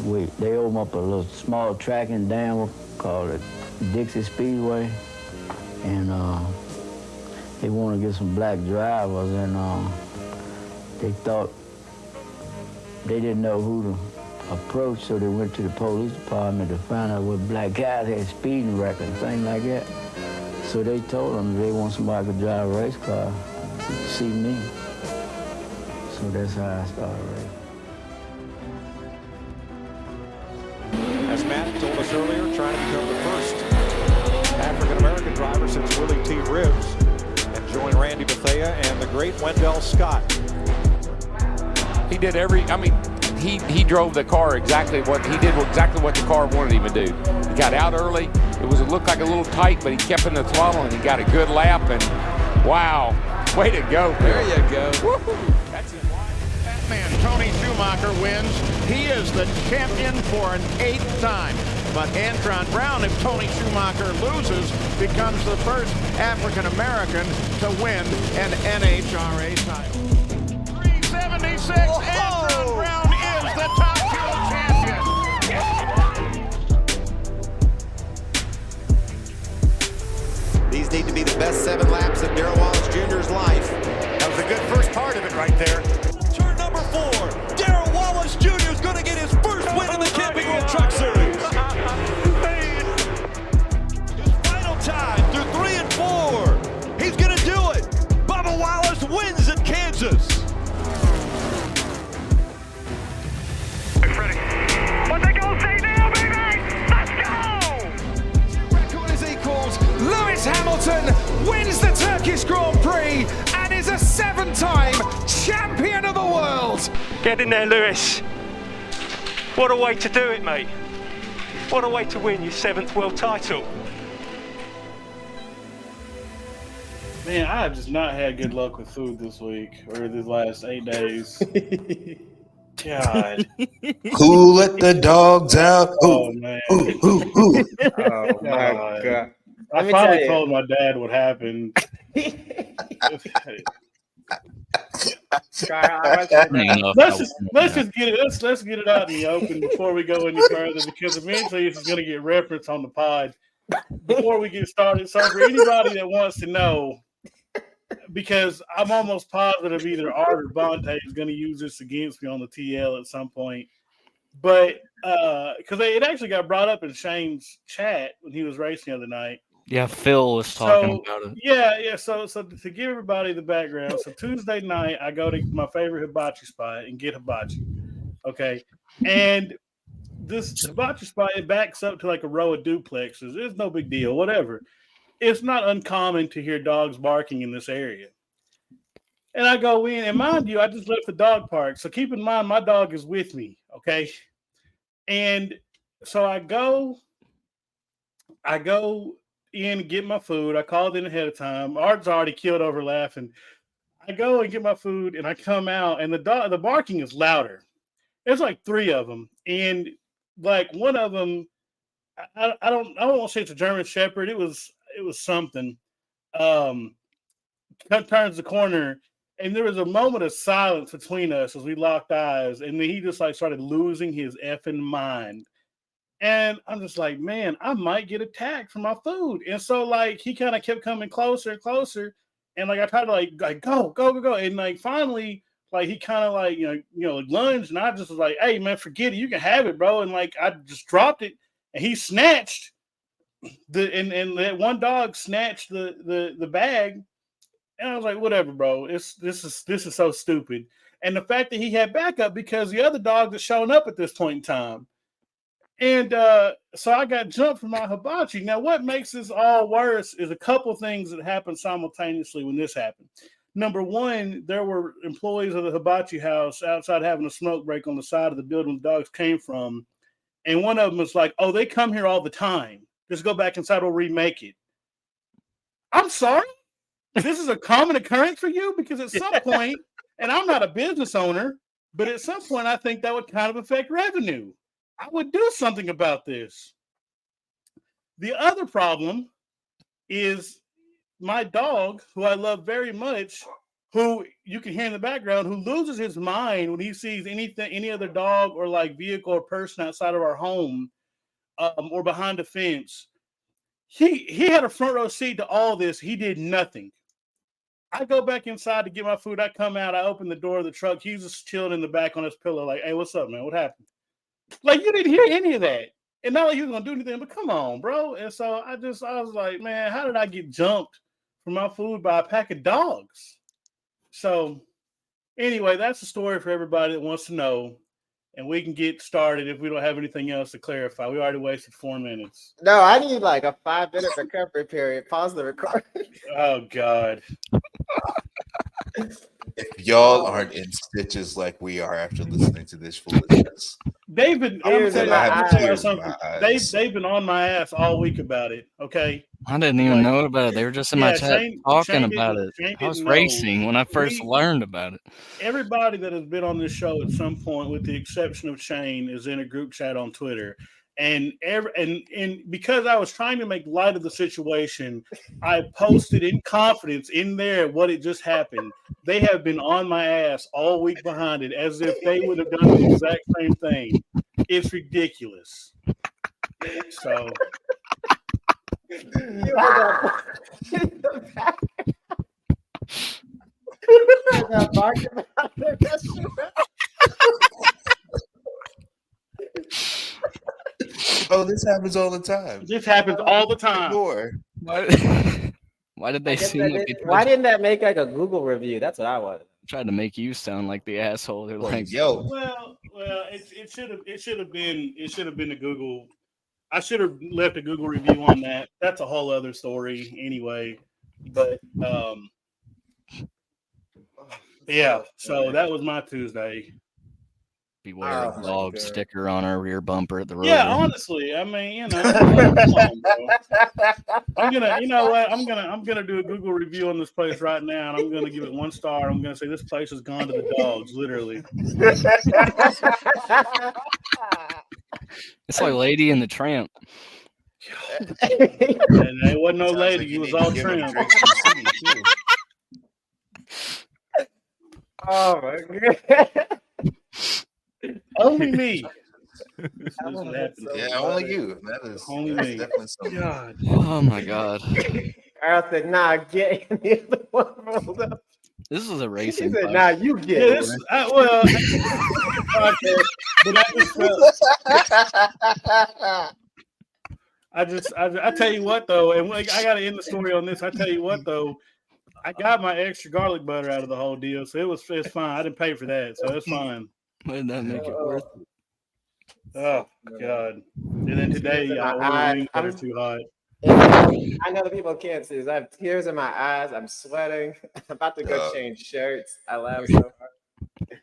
they opened up a little small track in Danville called the Dixie Speedway, and they wanted to get some black drivers, and they thought they didn't know who to approach, so they went to the police department to find out what black guys had speeding records and things like that. So they told them they want somebody to drive a race car to see me. So that's how I started racing. As Matt told us earlier, trying to become the first African-American driver since Willie T. Ribbs and join Randy Bethea and the great Wendell Scott. He did he drove the car exactly what the car wanted him to do. He got out early. It looked like a little tight, but he kept in the throttle and he got a good lap, and wow, way to go. There you go. That's it. That man, Tony Schumacher, wins. He is the champion for an 8th time. But Antron Brown, if Tony Schumacher loses, becomes the first African-American to win an NHRA title. 376, Antron Brown is the top fuel champion. These need to be the best 7 laps of Darrell Wallace Jr.'s life. That was a good first part of it right there. Turn number 4, Darrell Wallace Jr. is going to get his first win in the Camping World Truck Series. His final time through 3 and 4. He's going to do it. Bubba Wallace wins at Kansas. Ready. What they gonna say now, baby? Let's go! Record is equals. Lewis Hamilton wins the Turkish Grand Prix and is a 7-time champion of the world. Get in there, Lewis. What a way to do it, mate. What a way to win your 7th world title. Man, I have just not had good luck with food this week or these last 8 days. God. Who let the dogs out? Oh, man. Who? Oh, my God. I finally told my dad what happened. let's just get it. Let's get it out in the open before we go any further, because eventually this is going to get referenced on the pod. Before we get started, so for anybody that wants to know, because I'm almost positive either Art or Bonte is going to use this against me on the TL at some point, but because it actually got brought up in Shane's chat when he was racing the other night. Yeah, Phil was talking about it. Yeah. So to give everybody the background, so Tuesday night I go to my favorite hibachi spot and get hibachi. Okay, and this hibachi spot, it backs up to like a row of duplexes. It's no big deal, whatever. It's not uncommon to hear dogs barking in this area. And I go in, and mind you, I just left the dog park. So keep in mind, my dog is with me, okay? And so I go in and get my food. I called in ahead of time. Art's already killed over laughing. I go and get my food, and I come out, and the barking is louder. There's like 3 of them. And like one of them, I don't want to say it's a German Shepherd. It was something. Turns the corner, and there was a moment of silence between us as we locked eyes, and then he just like started losing his effing mind. And I'm just like, man, I might get attacked for my food. And so like he kind of kept coming closer and closer, and like I tried to like go, and like finally like he kind of like you know lunged, and I just was like, hey man, forget it, you can have it, bro. And like I just dropped it, and he snatched and that one dog snatched the bag, and I was like, whatever, bro. This is so stupid. And the fact that he had backup because the other dogs had shown up at this point in time. And so I got jumped for my hibachi. Now, what makes this all worse is a couple things that happened simultaneously when this happened. Number one, there were employees of the hibachi house outside having a smoke break on the side of the building the dogs came from. And one of them was like, oh, they come here all the time. Just go back inside, we'll remake it. I'm sorry? This is a common occurrence for you? Because at some point, and I'm not a business owner, but at some point I think that would kind of affect revenue. I would do something about this. The other problem is my dog, who I love very much, who you can hear in the background, who loses his mind when he sees any other dog or like vehicle or person outside of our home or behind a fence. He had a front row seat to all this. He did nothing. I go back inside to get my food. I come out. I open the door of the truck. He's just chilling in the back on his pillow like, hey, what's up, man? What happened? Like, you didn't hear any of that. And not like he was going to do anything, but come on, bro. And so I was like, man, how did I get jumped for my food by a pack of dogs? So anyway, that's the story for everybody that wants to know. And we can get started if we don't have anything else to clarify. We already wasted 4 minutes. No, I need like a 5-minute recovery period. Pause the recording. Oh, God. If y'all aren't in stitches like we are after listening to this foolishness, They've been, Tears in my I'm tell you eyes. something. Eyes. They've been on my ass all week about it. Okay. I didn't even know about it. They were just in my chat talking Shane about it. Shane I was didn't know. racing when I first learned about it. Everybody that has been on this show at some point, with the exception of Shane, is in a group chat on Twitter. And because I was trying to make light of the situation, I posted in confidence in there what it just happened. They have been on my ass all week behind it, as if they would have done the exact same thing. It's ridiculous. So oh, this happens all the time. This happens all the time. More. Why did they seem like they Why didn't that make like a Google review? That's what I wanted. tried to make you sound like the asshole? They're like, yo. Well, it should have been a Google. I should have left a Google review on that. That's a whole other story anyway. But yeah, so that was my Tuesday. beware of dog sticker on our rear bumper at the road. Yeah, honestly, I mean, you know, come on, bro. I'm gonna, you know what? I'm gonna do a Google review on this place right now, and I'm gonna give it 1 star. I'm gonna say this place has gone to the dogs, literally. It's like Lady and the Tramp. And there wasn't no lady; he was all tramp. Oh my god! Only me. Yeah, only you. That is only me. Definitely something. God. Oh my god. Carl said, "Nah, get." And the other one rolled up. This is a He racing. said, podcast. "Nah, you get." Yeah, it." this, I tell you what though, and I got to end the story on this. I tell you what though, I got my extra garlic butter out of the whole deal, so it's fine. I didn't pay for that, so it's fine. Why did that make it worth it? Oh God! And then today, I ordered wings that are too hot. I know the people can't see this. I have tears in my eyes. I'm sweating. I'm about to go change shirts. I laughed so hard.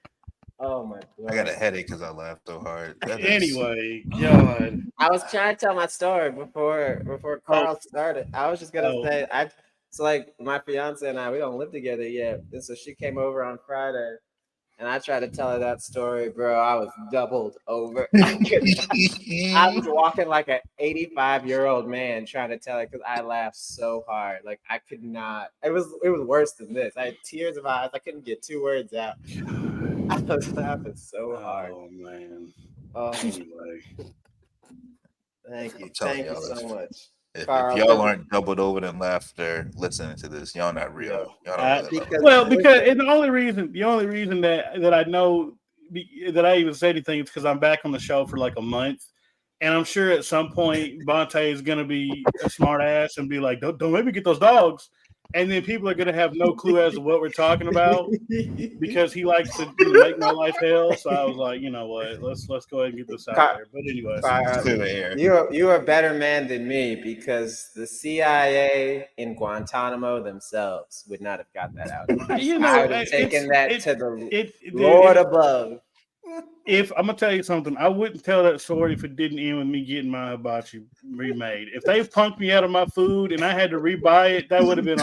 Oh my god! I got a headache because I laughed so hard. Anyway, God. I was trying to tell my story before Carl started. I was just gonna say so like my fiance and I, we don't live together yet, and so she came over on Friday, and I tried to tell her that story, bro. I was doubled over. I was walking like an 85-year-old man trying to tell her because I laughed so hard, like I could not. It was worse than this. I had tears in my eyes. I couldn't get 2 words out. I was laughing so hard. Oh man. Anyway. Thank you so much. If Carl, y'all aren't doubled over in laughter listening to this, y'all not real. Y'all don't because and the only reason that I know that I even said anything is because I'm back on the show for like a month, and I'm sure at some point Bonte is gonna be a smart ass and be like, don't make me get those dogs. And then people are going to have no clue as to what we're talking about because he likes to make my life hell. So I was like, you know what? Let's go ahead and get this out there. But anyway, you're a better man than me because the CIA in Guantanamo themselves would not have got that out. You know, I would have taken that to the Lord above. If I'm gonna tell you something, I wouldn't tell that story if it didn't end with me getting my hibachi remade. If they punked me out of my food and I had to rebuy it, that would have been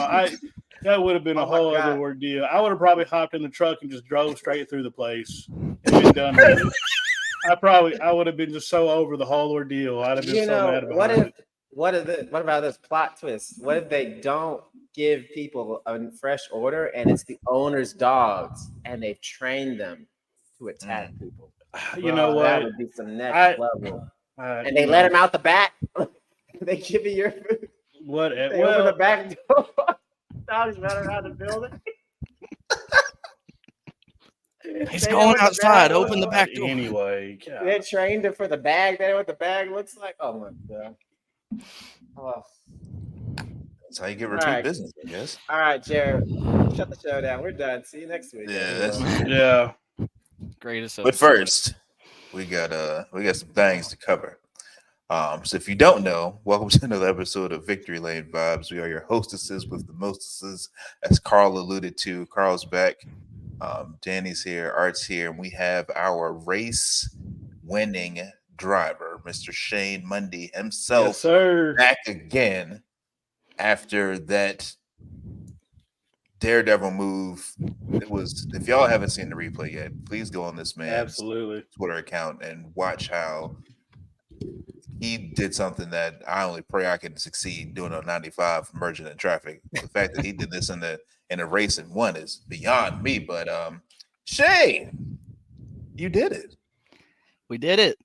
a whole other ordeal. I would have probably hopped in the truck and just drove straight through the place and been done with it. I would have been just so over the whole ordeal. I'd have been so mad about it. What about this plot twist? What if they don't give people a fresh order, and it's the owner's dogs, and they've trained them to attack people. You know what? That would be some next level. And they you let know, him out the back. They give you your food. What? They Well, open the back door. Dogs run around the building. He's going outside. Open the back door. Anyway, they trained him for the bag. They know what the bag looks like. Oh my god. Oh. That's how you get repeat business, I guess. All right, Jared. Shut the show down. We're done. See you next week. Yeah. Greatest. But first, we got some things to cover. So if you don't know, welcome to another episode of Victory Lane Vibes. We are your hostesses with the mostesses, as Carl alluded to. Carl's back. Danny's here, Art's here, and we have our race-winning driver, Mr. Shane Mundy himself, back again after that daredevil move. It was, if y'all haven't seen the replay yet, please go on this man's Twitter account and watch how he did something that I only pray I can succeed doing on 95 merging in traffic. The fact that he did this in a race and won is beyond me. But Shane, you did it. We did it.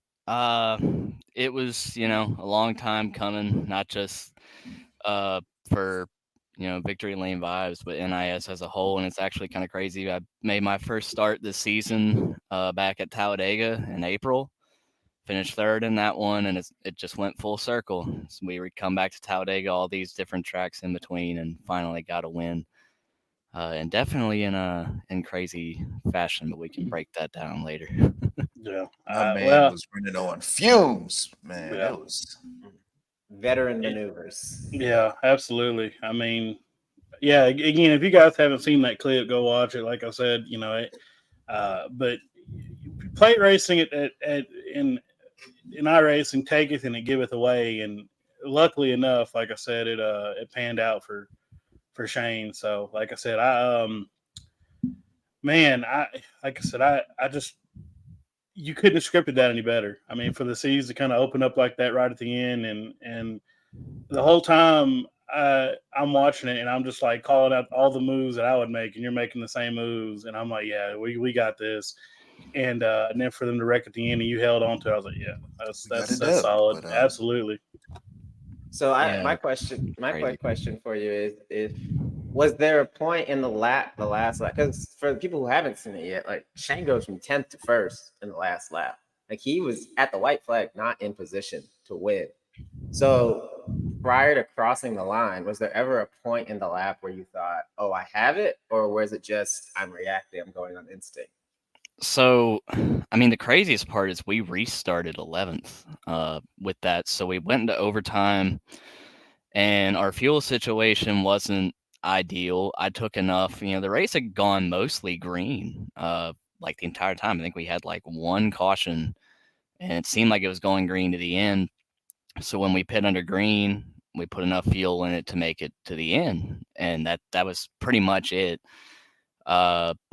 It was, a long time coming, not just for Victory Lane Vibes, but NIS as a whole. And it's actually kind of crazy. I made my first start this season back at Talladega in April. Finished third in that one, and it just went full circle. So we would come back to Talladega, all these different tracks in between, and finally got a win. And definitely in crazy fashion, but we can break that down later. Yeah, my man was running on fumes, man. Yeah. That was veteran maneuvers. Yeah, absolutely. I mean, yeah. Again, if you guys haven't seen that clip, go watch it. Like I said, but plate racing in iRacing taketh and it giveth away, and luckily enough, like I said, it panned out for Shane. So, like I said, I just you couldn't have scripted that any better. I mean, for the seas to kind of open up like that right at the end, and the whole time I'm watching it, and I'm just like calling out all the moves that I would make, and you're making the same moves, and I'm like, yeah, we got this. And then for them to wreck at the end and you held on to it, I was like, yeah, that's solid. But, absolutely. So my question for you is was there a point in the last lap? Because for the people who haven't seen it yet, like Shane goes from 10th to 1st in the last lap. Like he was at the white flag, not in position to win. So prior to crossing the line, was there ever a point in the lap where you thought, oh, I have it? Or was it just I'm reacting, I'm going on instinct? So, I mean, the craziest part is we restarted 11th with that. So we went into overtime, and our fuel situation wasn't ideal. I took enough. The race had gone mostly green like the entire time. I think we had like one caution, and it seemed like it was going green to the end. So when we pit under green, we put enough fuel in it to make it to the end, and that was pretty much it.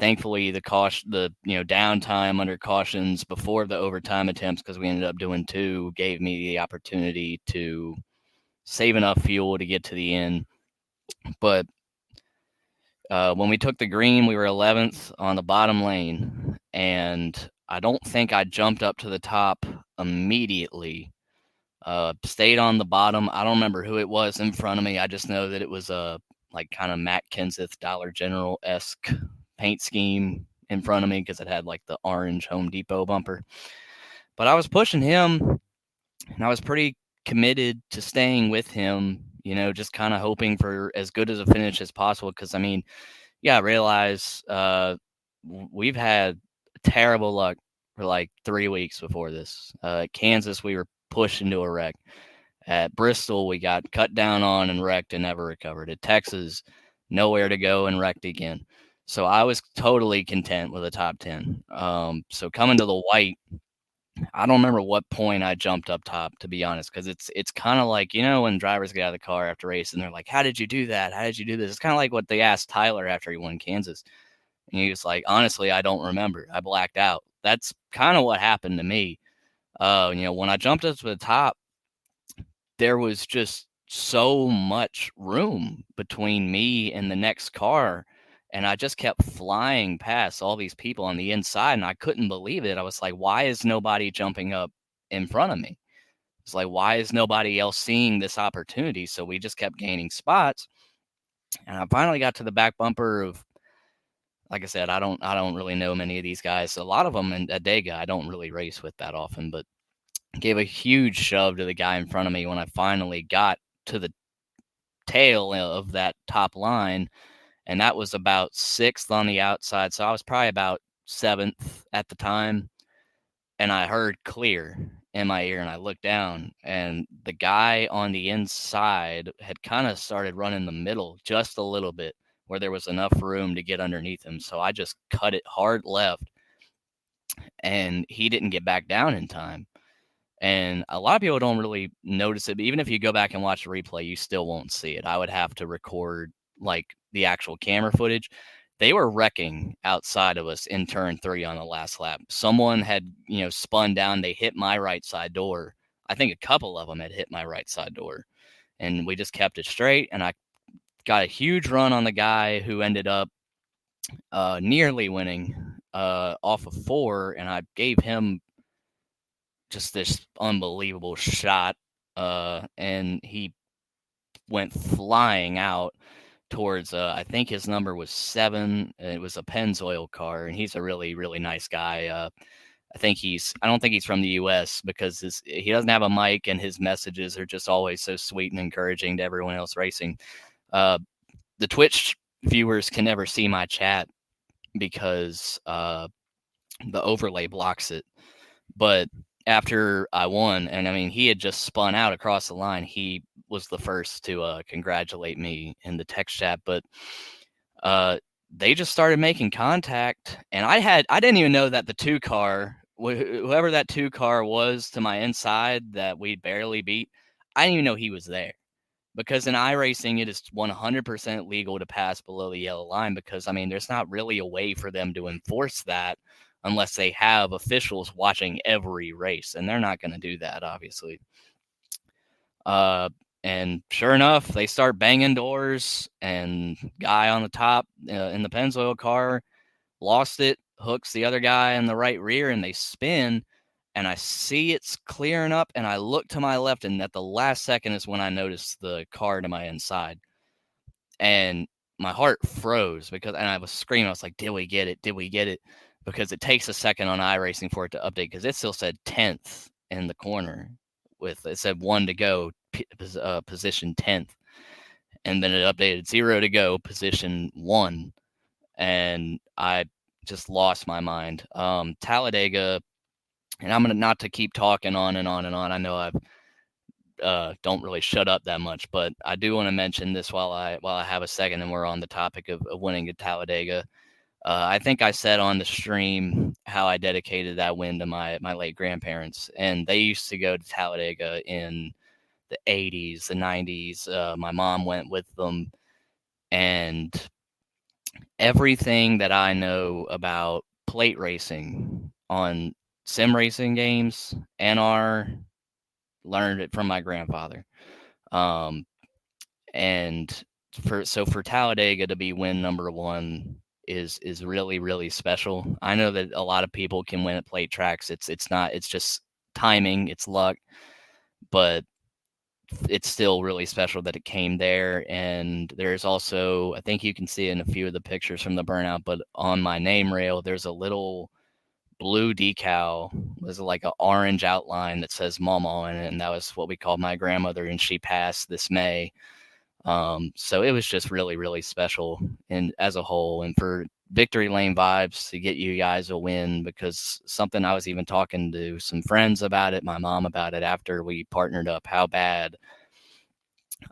Thankfully the downtime under cautions before the overtime attempts, because we ended up doing 2, gave me the opportunity to save enough fuel to get to the end. But when we took the green, we were 11th on the bottom lane, and I don't think I jumped up to the top immediately. Stayed on the bottom. I don't remember who it was in front of me. I just know that it was like kind of Matt Kenseth Dollar General-esque paint scheme in front of me, because it had like the orange Home Depot bumper. But I was pushing him, and I was pretty committed to staying with him, just kind of hoping for as good as a finish as possible. Because, I mean, yeah, I realize we've had terrible luck for like 3 weeks before this. At Kansas, we were pushed into a wreck. At Bristol, we got cut down on and wrecked and never recovered. At Texas, nowhere to go and wrecked again. So I was totally content with a top 10. So coming to the white, I don't remember what point I jumped up top, to be honest, because it's kind of like, when drivers get out of the car after race and they're like, how did you do that? How did you do this? It's kind of like what they asked Tyler after he won Kansas. And he was like, honestly, I don't remember. I blacked out. That's kind of what happened to me. When I jumped up to the top, there was just so much room between me and the next car. And I just kept flying past all these people on the inside, and I couldn't believe it. I was like, why is nobody jumping up in front of me? It's like, why is nobody else seeing this opportunity? So we just kept gaining spots. And I finally got to the back bumper of, like I said, I don't really know many of these guys. A lot of them at Dega, I don't really race with that often, but gave a huge shove to the guy in front of me when I finally got to the tail of that top line. And that was about 6th on the outside. So I was probably about 7th at the time. And I heard clear in my ear, and I looked down, and the guy on the inside had kind of started running the middle just a little bit where there was enough room to get underneath him. So I just cut it hard left, and he didn't get back down in time. And a lot of people don't really notice it, but even if you go back and watch the replay, you still won't see it. I would have to record like the actual camera footage. They were wrecking outside of us in turn 3 on the last lap. Someone had, spun down. They hit my right side door. I think a couple of them had hit my right side door, and we just kept it straight. And I got a huge run on the guy who ended up nearly winning off of 4, and I gave him just this unbelievable shot, and he went flying out towards, I think his number was 7. It was a Pennzoil car, and he's a really, really nice guy. I don't think he's from the U.S. because he doesn't have a mic, and his messages are just always so sweet and encouraging to everyone else racing. The Twitch viewers can never see my chat because the overlay blocks it. But after I won, and I mean, he had just spun out across the line, he was the first to congratulate me in the text chat. But they just started making contact, and I didn't even know that the 2 car, whoever that 2 car was to my inside that we barely beat, I didn't even know he was there. Because in iRacing, it is 100% legal to pass below the yellow line because, I mean, there's not really a way for them to enforce that unless they have officials watching every race, and they're not going to do that, obviously. And sure enough, they start banging doors, and guy on the top in the Pennzoil car lost it, hooks the other guy in the right rear, and they spin, and I see it's clearing up, and I look to my left, and at the last second is when I noticed the car to my inside. And my heart froze and I was screaming. I was like, did we get it? Did we get it? Because it takes a second on iRacing for it to update, because it still said 10th in the corner. It said 1 to go, position 10th. And then it updated 0 to go, position 1. And I just lost my mind. Talladega, and I'm going to not to keep talking on and on and on. I know I've don't really shut up that much, but I do want to mention this while I have a second and we're on the topic of winning at Talladega. I think I said on the stream how I dedicated that win to my late grandparents, and they used to go to Talladega in the 80s, the 90s. My mom went with them, and everything that I know about plate racing on sim racing games, NR, learned it from my grandfather. And for Talladega to be win number 1 is really, really special. I know that a lot of people can win at plate tracks. It's just timing, it's luck, but it's still really special that it came there. And there's also, I think you can see in a few of the pictures from the burnout, but on my name rail, there's a little blue decal. There's like an orange outline that says Mama in it, and that was what we called my grandmother, and she passed this May. So it was just really, really special and as a whole, and for Victory Lane Vibes to get you guys a win, because something I was even talking to some friends about it, my mom about it after we partnered up, how bad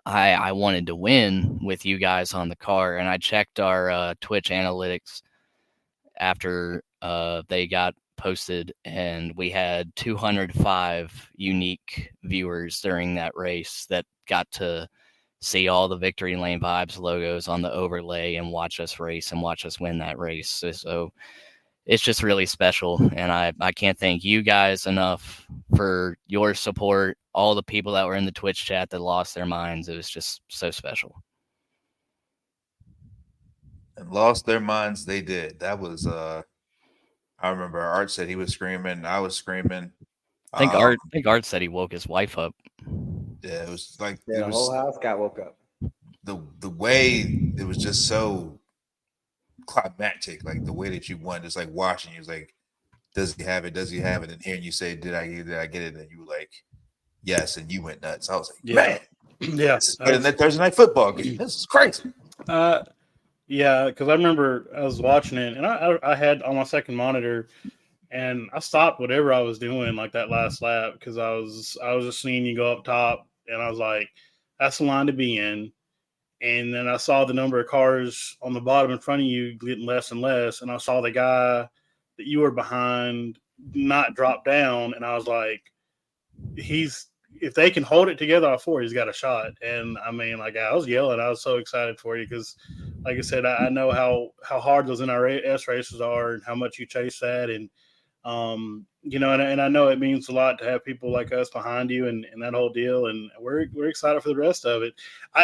I wanted to win with you guys on the car. And I checked our Twitch analytics after they got posted, and we had 205 unique viewers during that race that got to see all the Victory Lane Vibes logos on the overlay and watch us race and watch us win that race. So it's just really special. And I can't thank you guys enough for your support, all the people that were in the Twitch chat that lost their minds. It was just so special. And lost their minds, they did. That was I remember Art said he was screaming, I was screaming. I think Art said he woke his wife up. Yeah, it was like Yeah, it the was whole house got woke up. the way it was just so climactic, like the way that you won, just like watching you was like, does he have it? Does he have it? And hearing you say, did I get it? And you were like, yes, and you went nuts. I was like, man, yeah, this is better than that Thursday night football game. This is crazy. Yeah, because I remember I was watching it, and I had on my second monitor, and I stopped whatever I was doing like that last lap because I was just seeing you go up top, and I was like, that's the line to be in. And then I saw the number of cars on the bottom in front of you getting less and less, and I saw the guy that you were behind not drop down, and I was like, if they can hold it together off four, he's got a shot. And I mean, like, I was yelling. I was so excited for you because, like I said, I know how hard those NRS races are and how much you chase that. And, you know, and I know it means a lot to have people like us behind you and that whole deal. And we're excited for the rest of it.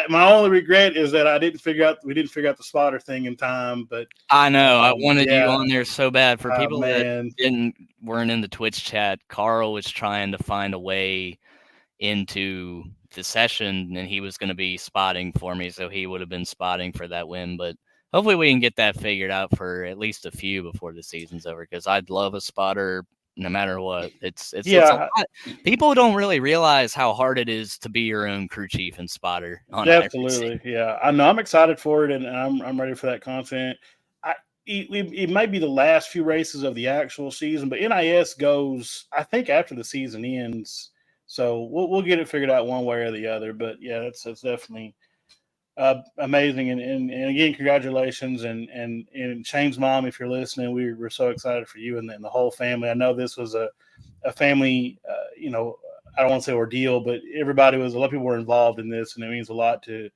My only regret is that we didn't figure out the spotter thing in time. But I know I wanted you on there so bad. For people that weren't in the Twitch chat, Carl was trying to find a way into the session, and he was going to be spotting for me, so he would have been spotting for that win. But hopefully we can get that figured out for at least a few before the season's over, because I'd love a spotter no matter what. It's a lot. People don't really realize how hard it is to be your own crew chief and spotter. Absolutely, yeah. I know. I'm excited for it, and I'm ready for that content. It might be the last few races of the actual season, but NIS goes, I think, after the season ends. So we'll get it figured out one way or the other. But yeah, it's definitely amazing. And again, congratulations. And Shane's mom, if you're listening, we're so excited for you and the whole family. I know this was a family, you know, I don't want to say ordeal, but a lot of people were involved in this, and it means a lot to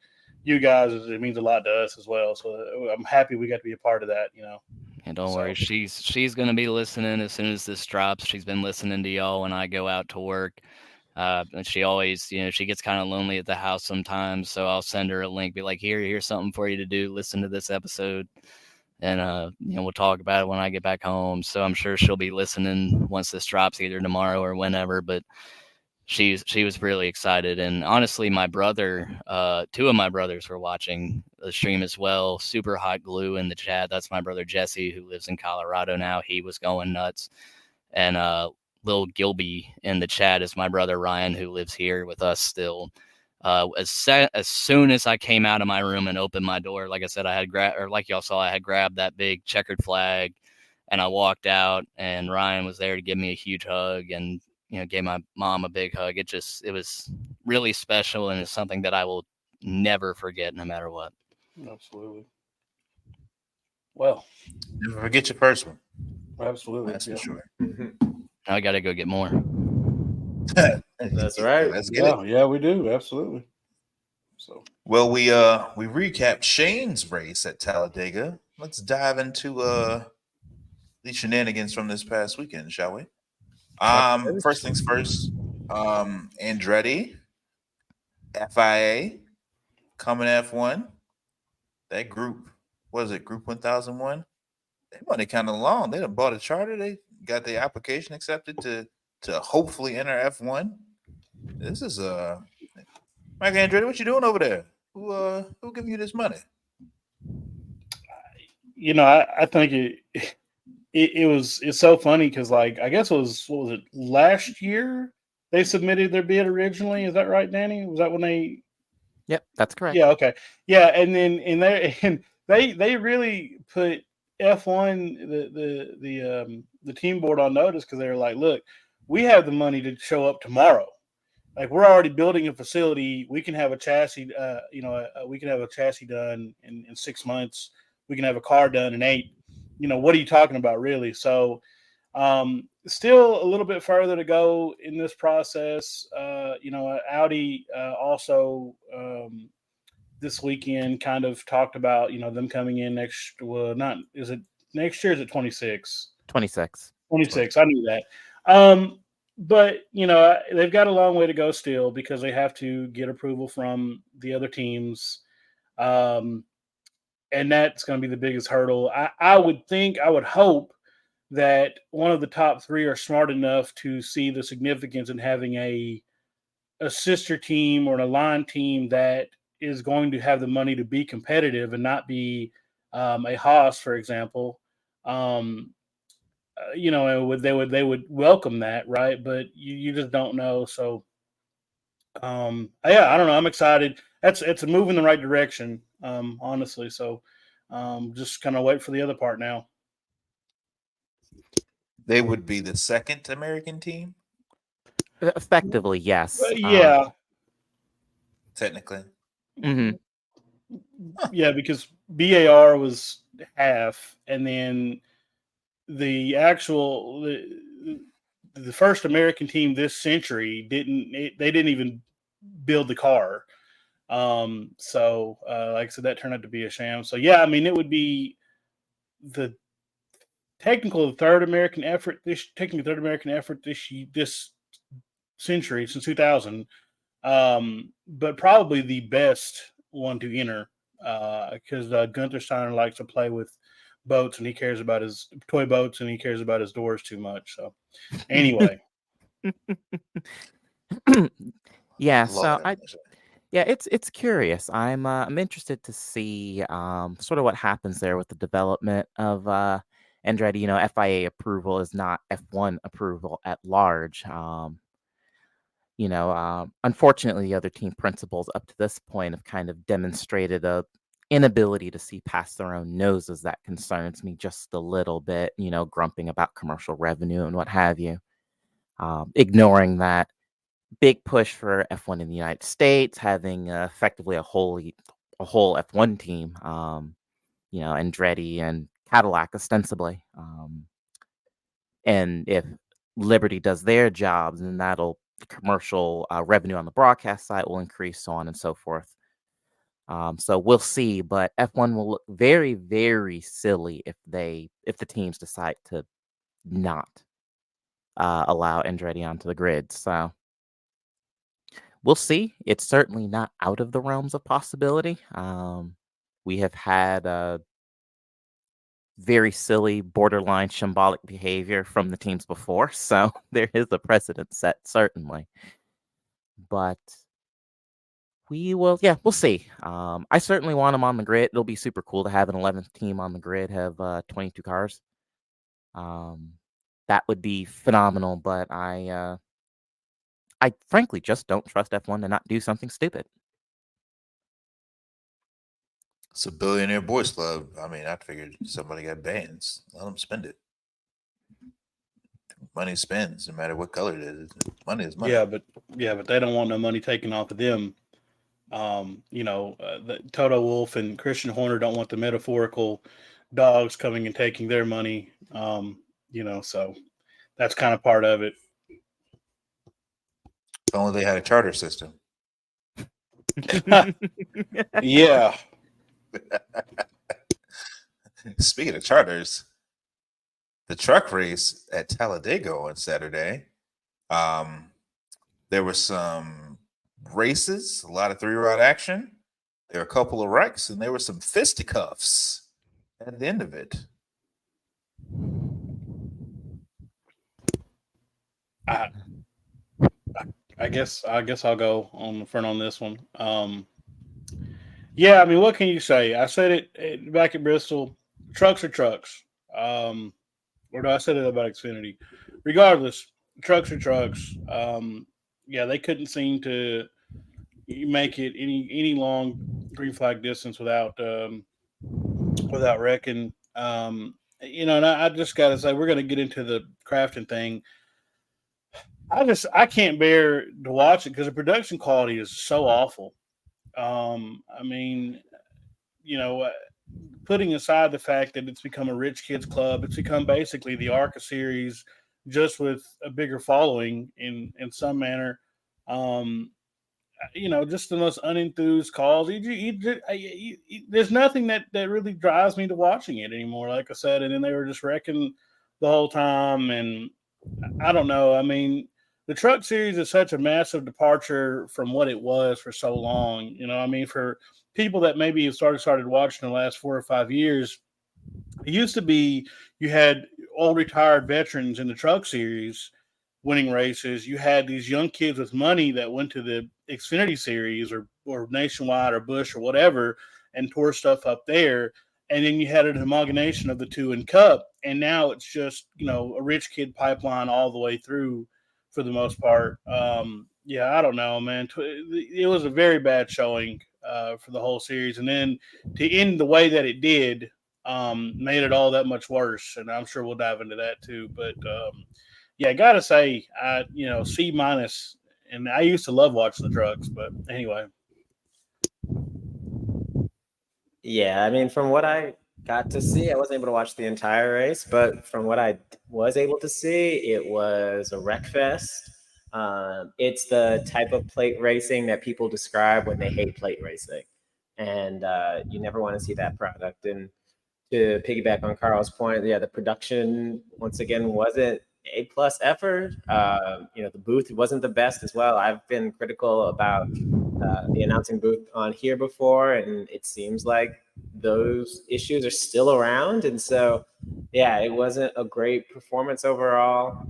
you guys. It means a lot to us as well. So I'm happy we got to be a part of that, you know. And don't worry, she's going to be listening as soon as this drops. She's been listening to y'all when I go out to work. And she always, you know, she gets kind of lonely at the house sometimes, so I'll send her a link, be like, here's something for you to do. Listen to this episode, and you know, we'll talk about it when I get back home. So I'm sure she'll be listening once this drops, either tomorrow or whenever. But she was really excited, and honestly, my brother, two of my brothers were watching the stream as well. Super Hot Glue in the chat. That's my brother Jesse, who lives in Colorado now. He was going nuts, and Lil Gilby in the chat is my brother Ryan, who lives here with us still. As soon as I came out of my room and opened my door, like I said, like y'all saw, I had grabbed that big checkered flag, and I walked out, and Ryan was there to give me a huge hug, and you know, gave my mom a big hug. It was really special, and it's something that I will never forget, no matter what. Absolutely. Well, never forget your first one. Absolutely, that's for sure. Now I got to go get more. That's right. Let's get it. Yeah, we do. Absolutely. So, well, we recapped Shane's race at Talladega. Let's dive into the shenanigans from this past weekend, shall we? First things first. Andretti, FIA, coming F1. That group, was it Group 1001? They money kind of long. They done bought a charter. They got their application accepted to hopefully enter F1. This is Mike Andretti, what you doing over there? Who giving you this money? You know, I think it's so funny because, like, I guess what was it last year they submitted their bid originally? Is that right, Danny? Was that when they? Yep, that's correct. Yeah. Okay. Yeah, and then they really put F1 the team board on notice because they were like, look, we have the money to show up tomorrow. Like, we're already building a facility. We can have a chassis. We can have a chassis done in 6 months. We can have a car done in 8. You know, what are you talking about, really? So, still a little bit further to go in this process. Audi also this weekend kind of talked about, them coming in next. Well, not is it next year? Is it 26? 26. 26. I knew that. But, they've got a long way to go still because they have to get approval from the other teams. And that's going to be the biggest hurdle. I would hope that one of the top three are smart enough to see the significance in having a sister team or an aligned team that is going to have the money to be competitive and not be a Haas, for example. They would welcome that, right? But you just don't know. So, I don't know. I'm excited. It's a move in the right direction, honestly. So, just kind of wait for the other part now. They would be the second American team, Effectively, yes. Yeah. Technically. Mm-hmm. Yeah, because BAR was half, and then the first American team this century they didn't even build the car. So like I said, that turned out to be a sham. So yeah, I mean, it would be the third American effort this century since 2000. But probably the best one to enter because Gunther Steiner likes to play with boats and he cares about his toy boats and he cares about his doors too much. So anyway. Yeah, so it's curious. I'm interested to see sort of what happens there with the development of Andretti. FIA approval is not F1 approval at large. Unfortunately, the other team principals up to this point have kind of demonstrated a inability to see past their own noses. That concerns me just a little bit, grumping about commercial revenue and what have you. Ignoring that big push for F1 in the United States, having effectively a whole F1 team, Andretti and Cadillac ostensibly. And if Liberty does their jobs, then that'll commercial revenue on the broadcast side will increase, so on and so forth. So we'll see, but F1 will look very, very silly if the teams decide to not allow Andretti onto the grid. So we'll see. It's certainly not out of the realms of possibility. We have had very silly, borderline shambolic behavior from the teams before, so there is a precedent set, certainly. But we'll see. I certainly want them on the grid. It'll be super cool to have an 11th team on the grid, have 22 cars. That would be phenomenal, but I frankly just don't trust F1 to not do something stupid. It's a billionaire boys club. I mean, I figured somebody got bands. Let them spend it. Money spends, no matter what color it is. Money is money. Yeah, but they don't want no money taken off of them. Toto Wolff and Christian Horner don't want the metaphorical dogs coming and taking their money. So that's kind of part of it. If only they had a charter system. Yeah. Speaking of charters, the truck race at Talladega on Saturday, there were some races, a lot of three-rod action. There were a couple of wrecks, and there were some fisticuffs at the end of it. I guess I'll go on the front on this one. Yeah, I mean, what can you say? I said it back at Bristol. Trucks are trucks. Or do I say that about Xfinity? Regardless, trucks are trucks. They couldn't seem to make it any long green flag distance without wrecking. And I just got to say, we're going to get into the crafting thing. I can't bear to watch it because the production quality is so awful. I mean, putting aside the fact that it's become a rich kids club, it's become basically the ARCA series, just with a bigger following in some manner. Just the most unenthused calls. There's nothing that really drives me to watching it anymore, like I said. And then they were just wrecking the whole time. And I don't know. I mean, the Truck Series is such a massive departure from what it was for so long. You know, I mean, for people that maybe have started watching in the last 4 or 5 years, it used to be you had old retired veterans in the Truck Series winning races. You had these young kids with money that went to the Xfinity Series or Nationwide or Busch or whatever and tore stuff up there. And then you had an amalgamation of the two in Cup. And now it's just, you know, a rich kid pipeline all the way through for the most part. Yeah, I don't know, man. It was a very bad showing for the whole series. And then to end the way that it did made it all that much worse. And I'm sure we'll dive into that too. But yeah, gotta say, C minus. And I used to love watching the trucks, but anyway. Yeah, I mean, from what I got to see, I wasn't able to watch the entire race, but from what I was able to see, it was a wreck fest. It's the type of plate racing that people describe when they hate plate racing, and you never want to see that product. And to piggyback on Carl's point, yeah, the production once again wasn't A+ effort. The booth wasn't the best as well. I've been critical about the announcing booth on here before, and it seems like those issues are still around. And so, yeah, it wasn't a great performance overall.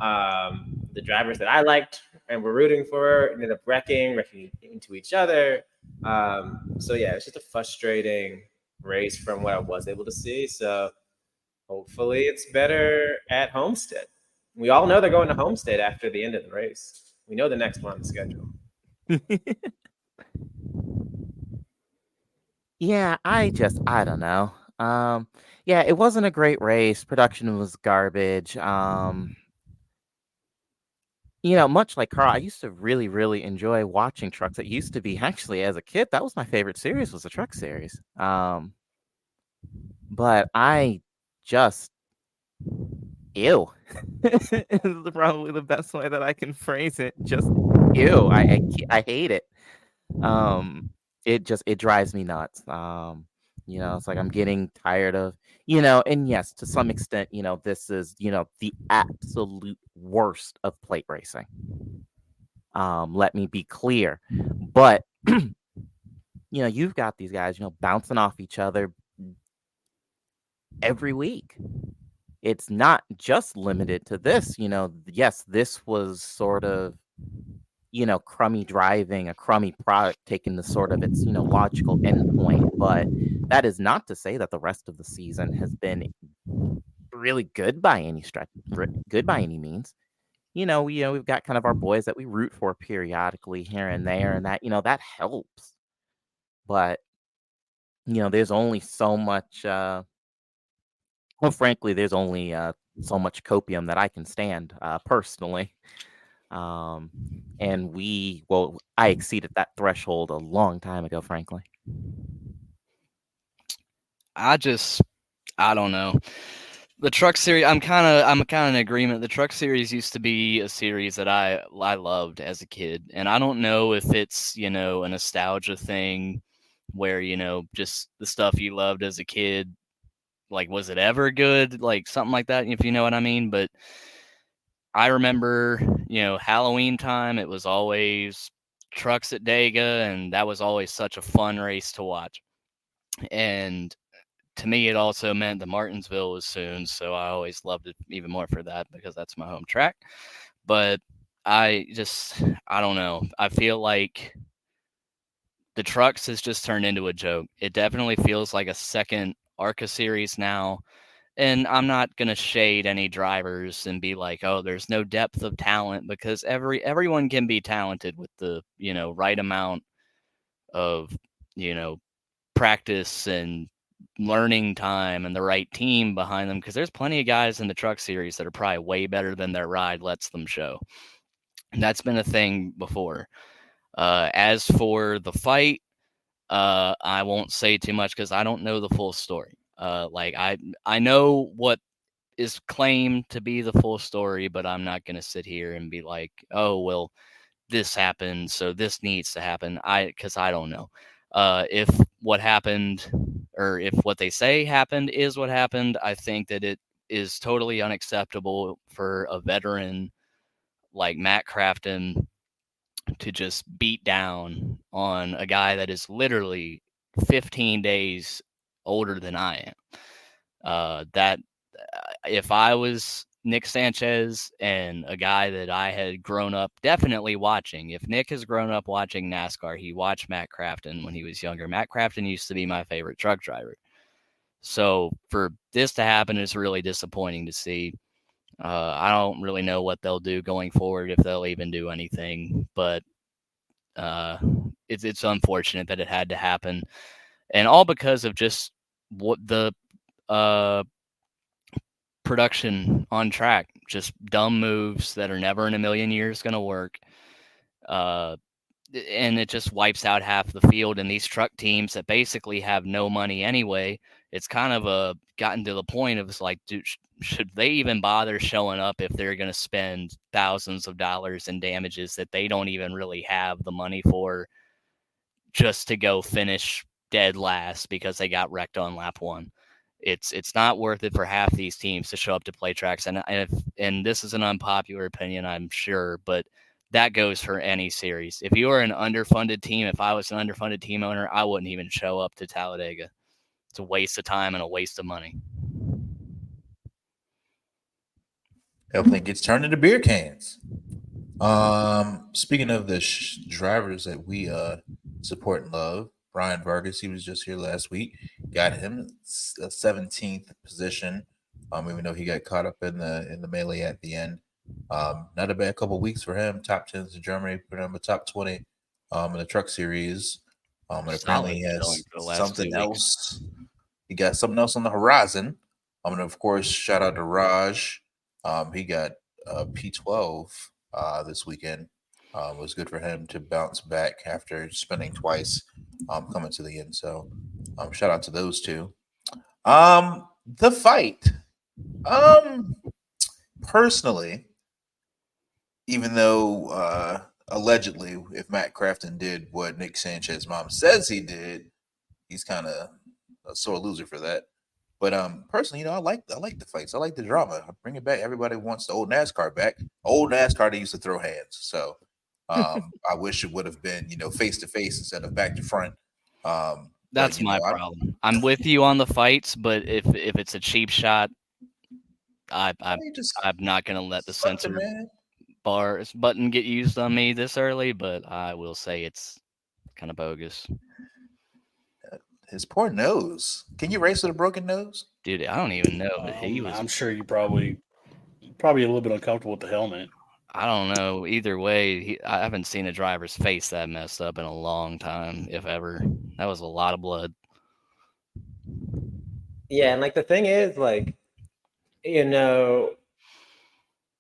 The drivers that I liked and were rooting for ended up wrecking into each other. So yeah, it's just a frustrating race from what I was able to see. So hopefully it's better at Homestead. We all know they're going to Homestead after the end of the race. We know the next one on the schedule. Yeah, I don't know. Yeah, it wasn't a great race. Production was garbage. Much like Carl, I used to really, really enjoy watching trucks. It used to be actually as a kid, that was my favorite series was the Truck Series. But I just ew is probably the best way that I can phrase it. Just ew. I hate it. It drives me nuts. It's like I'm getting tired of, and yes, to some extent, this is, the absolute worst of plate racing. Let me be clear. But you've got these guys, bouncing off each other every week. It's not just limited to this, yes, this was sort of, crummy driving, a crummy product taking the sort of its, logical endpoint. But that is not to say that the rest of the season has been really good by any stretch, good by any means. We've got kind of our boys that we root for periodically here and there, and that, that helps. But, there's only so much, frankly, there's only so much copium that I can stand personally. And I exceeded that threshold a long time ago, frankly. I don't know. The Truck Series, I'm kind of in agreement. The Truck Series used to be a series that I loved as a kid, and I don't know if it's, a nostalgia thing where, just the stuff you loved as a kid, like, was it ever good? Like, something like that, if you know what I mean. But I remember, Halloween time, it was always trucks at Dega, and that was always such a fun race to watch. And to me, it also meant that Martinsville was soon, so I always loved it even more for that because that's my home track. But I don't know. I feel like the trucks has just turned into a joke. It definitely feels like a second ARCA series now. And I'm not going to shade any drivers and be like, oh, there's no depth of talent, because everyone can be talented with the, right amount of, practice and learning time and the right team behind them. Because there's plenty of guys in the Truck Series that are probably way better than their ride lets them show. And that's been a thing before. As for the fight, I won't say too much because I don't know the full story. I know what is claimed to be the full story, but I'm not going to sit here and be like, oh, well, this happened, so this needs to happen. Because I don't know. If what happened, or if what they say happened is what happened, I think that it is totally unacceptable for a veteran like Matt Crafton to just beat down on a guy that is literally 15 days older than I am. If I was Nick Sanchez and a guy that I had grown up definitely watching, if Nick has grown up watching NASCAR, he watched Matt Crafton when he was younger. Matt Crafton used to be my favorite truck driver. So for this to happen is really disappointing to see. I don't really know what they'll do going forward, if they'll even do anything, but it's unfortunate that it had to happen, and all because of just what the production on track, just dumb moves that are never in a million years going to work. And it just wipes out half the field. And these truck teams that basically have no money anyway, it's kind of gotten to the point of, it's like, dude, should they even bother showing up if they're going to spend thousands of dollars in damages that they don't even really have the money for, just to go finish dead last because they got wrecked on lap one? It's not worth it for half these teams to show up to play tracks. And this is an unpopular opinion, I'm sure, but that goes for any series. If you are an underfunded team, if I was an underfunded team owner, I wouldn't even show up to Talladega. It's a waste of time and a waste of money. Definitely gets turned into beer cans. Speaking of the drivers that we support and love, Brian Vargas, he was just here last week. Got him a 17th position. Even though he got caught up in the melee at the end. Not a bad couple of weeks for him. Top 10s in Germany, put him a top 20 in the truck series. And apparently he has something else. He got something else on the horizon. And of course, shout out to Raj. He got P12 this weekend. It was good for him to bounce back after spinning twice coming to the end. So shout out to those two. The fight. Personally, even though allegedly, if Matt Crafton did what Nick Sanchez's mom says he did, he's kind of a sore loser for that. But personally, I like the fights. I like the drama. I bring it back. Everybody wants the old NASCAR back. Old NASCAR, they used to throw hands. So I wish it would have been, face to face instead of back to front. That's my problem. I'm with you on the fights, but if it's a cheap shot, I'm not going to let the censor button get used on me this early, but I will say it's kind of bogus. His poor nose. Can you race with a broken nose? Dude, I don't even know, but he was... I'm sure you probably a little bit uncomfortable with the helmet. I don't know. Either way, I haven't seen a driver's face that messed up in a long time, if ever. That was a lot of blood. Yeah, and the thing is,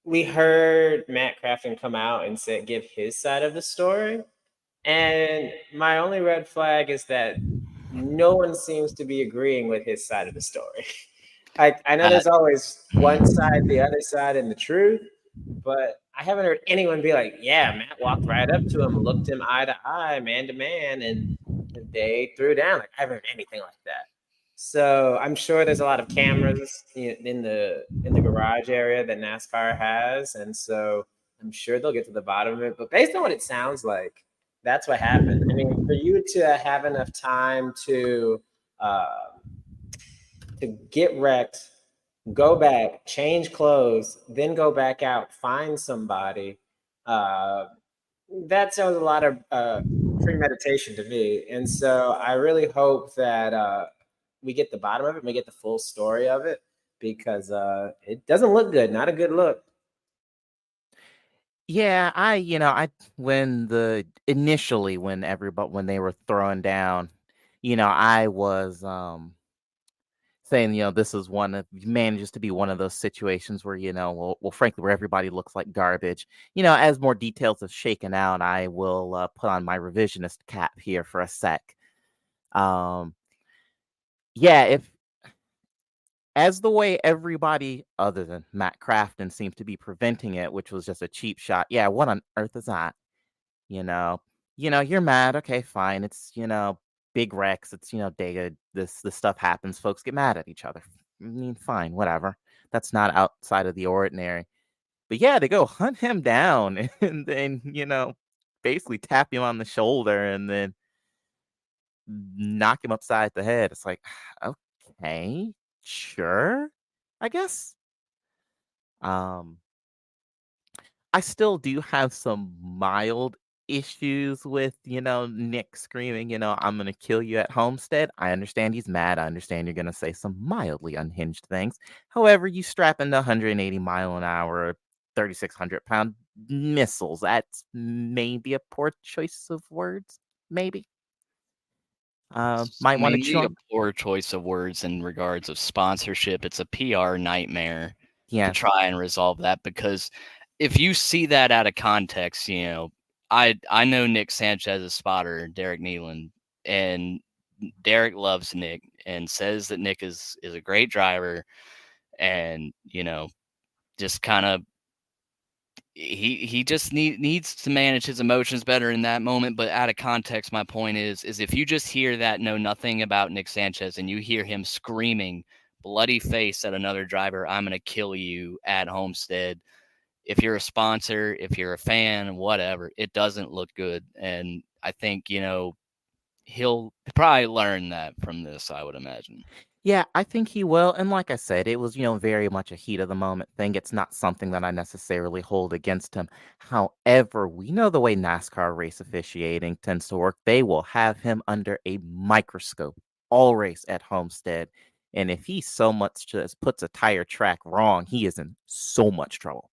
we heard Matt Crafton come out and give his side of the story. And my only red flag is that no one seems to be agreeing with his side of the story. I know there's always one side, the other side, and the truth, but I haven't heard anyone be like, yeah, Matt walked right up to him, looked him eye to eye, man to man, and they threw down. I haven't heard anything like that. So I'm sure there's a lot of cameras in the garage area that NASCAR has, and so I'm sure they'll get to the bottom of it. But based on what it sounds like, that's what happened. I mean, for you to have enough time to get wrecked, go back, change clothes, then go back out, find somebody, that sounds a lot of premeditation to me. And so I really hope that we get the bottom of it, we get the full story of it, because it doesn't look good. Not a good look. Yeah, when they were throwing down, I was saying, this is manages to be one of those situations where, frankly, where everybody looks like garbage. As more details have shaken out, I will put on my revisionist cap here for a sec. As the way everybody other than Matt Crafton seems to be preventing it, which was just a cheap shot. Yeah, what on earth is that? You're mad. Okay, fine. It's, big wrecks. It's, Dega, this stuff happens. Folks get mad at each other. I mean, fine, whatever. That's not outside of the ordinary. But yeah, to go hunt him down and then, basically tap him on the shoulder and then knock him upside the head. It's like, okay, sure, I guess. I still do have some mild issues with, Nick screaming, I'm going to kill you at Homestead. I understand he's mad. I understand you're going to say some mildly unhinged things. However, you strap in the 180 mile an hour, 3,600 pound missiles. That's maybe a poor choice of words. Maybe. Might want to chew Maybe a on. poor choice of words in regards of sponsorship. It's a PR nightmare to Yeah. try and resolve that, because if you see that out of context, I know Nick Sanchez's spotter, Derek Nealon, and Derek loves Nick and says that Nick is a great driver, and just kind of he just needs to manage his emotions better in that moment. But out of context, my point is if you just hear that, know nothing about Nick Sanchez, and you hear him screaming bloody face at another driver, I'm going to kill you at Homestead. If you're a sponsor, if you're a fan, whatever, it doesn't look good. And I think, he'll probably learn that from this, I would imagine. Yeah, I think he will. And like I said, it was, very much a heat of the moment thing. It's not something that I necessarily hold against him. However, we know the way NASCAR race officiating tends to work. They will have him under a microscope all race at Homestead. And if he so much just puts a tire track wrong, he is in so much trouble.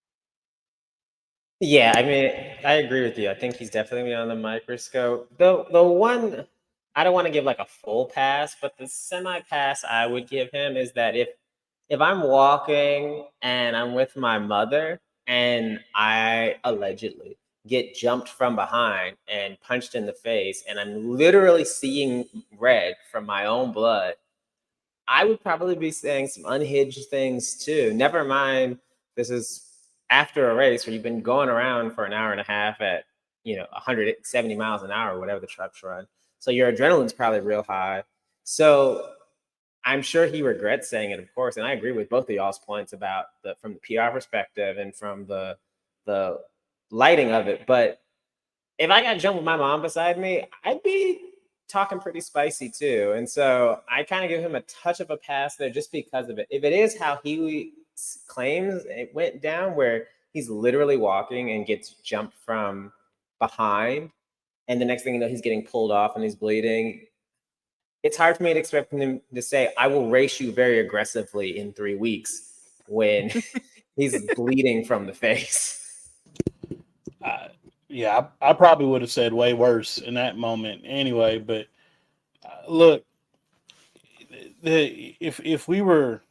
Yeah, I mean, I agree with you. I think he's definitely on the microscope. The one I don't want to give like a full pass, but the semi pass I would give him is that if I'm walking and I'm with my mother and I allegedly get jumped from behind and punched in the face and I'm literally seeing red from my own blood, I would probably be saying some unhinged things too. Never mind, this is after a race where you've been going around for an hour and a half at 170 miles an hour, whatever the trucks run. So your adrenaline's probably real high. So I'm sure he regrets saying it, of course. And I agree with both of y'all's points about from the PR perspective and from the lighting of it. But if I got jumped with my mom beside me, I'd be talking pretty spicy too. And so I kind of give him a touch of a pass there just because of it. If it is how he claims it went down, where he's literally walking and gets jumped from behind, and the next thing you know, he's getting pulled off and he's bleeding, it's hard for me to expect him to say, I will race you very aggressively in 3 weeks when he's bleeding from the face. Yeah, I probably would have said way worse in that moment anyway. But look, if we were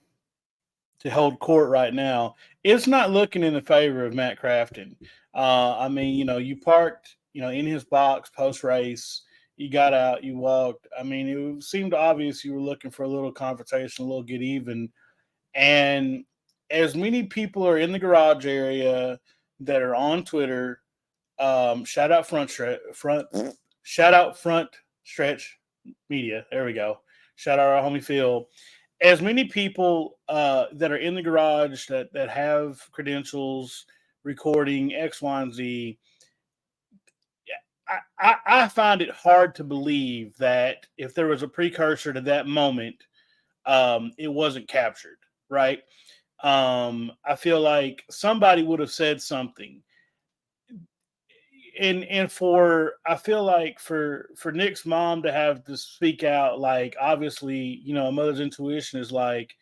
to hold court right now, it's not looking in the favor of Matt Crafton. I mean, you parked, in his box post race. You got out, you walked. I mean, it seemed obvious you were looking for a little confrontation, a little get even. And as many people are in the garage area that are on Twitter, shout out front stretch media. There we go. Shout out our homie Phil. As many people that are in the garage that have credentials, recording X, Y, and Z, I find it hard to believe that if there was a precursor to that moment, it wasn't captured, right? I feel like somebody would have said something. And I feel like for Nick's mom to have to speak out, like, obviously, a mother's intuition is like,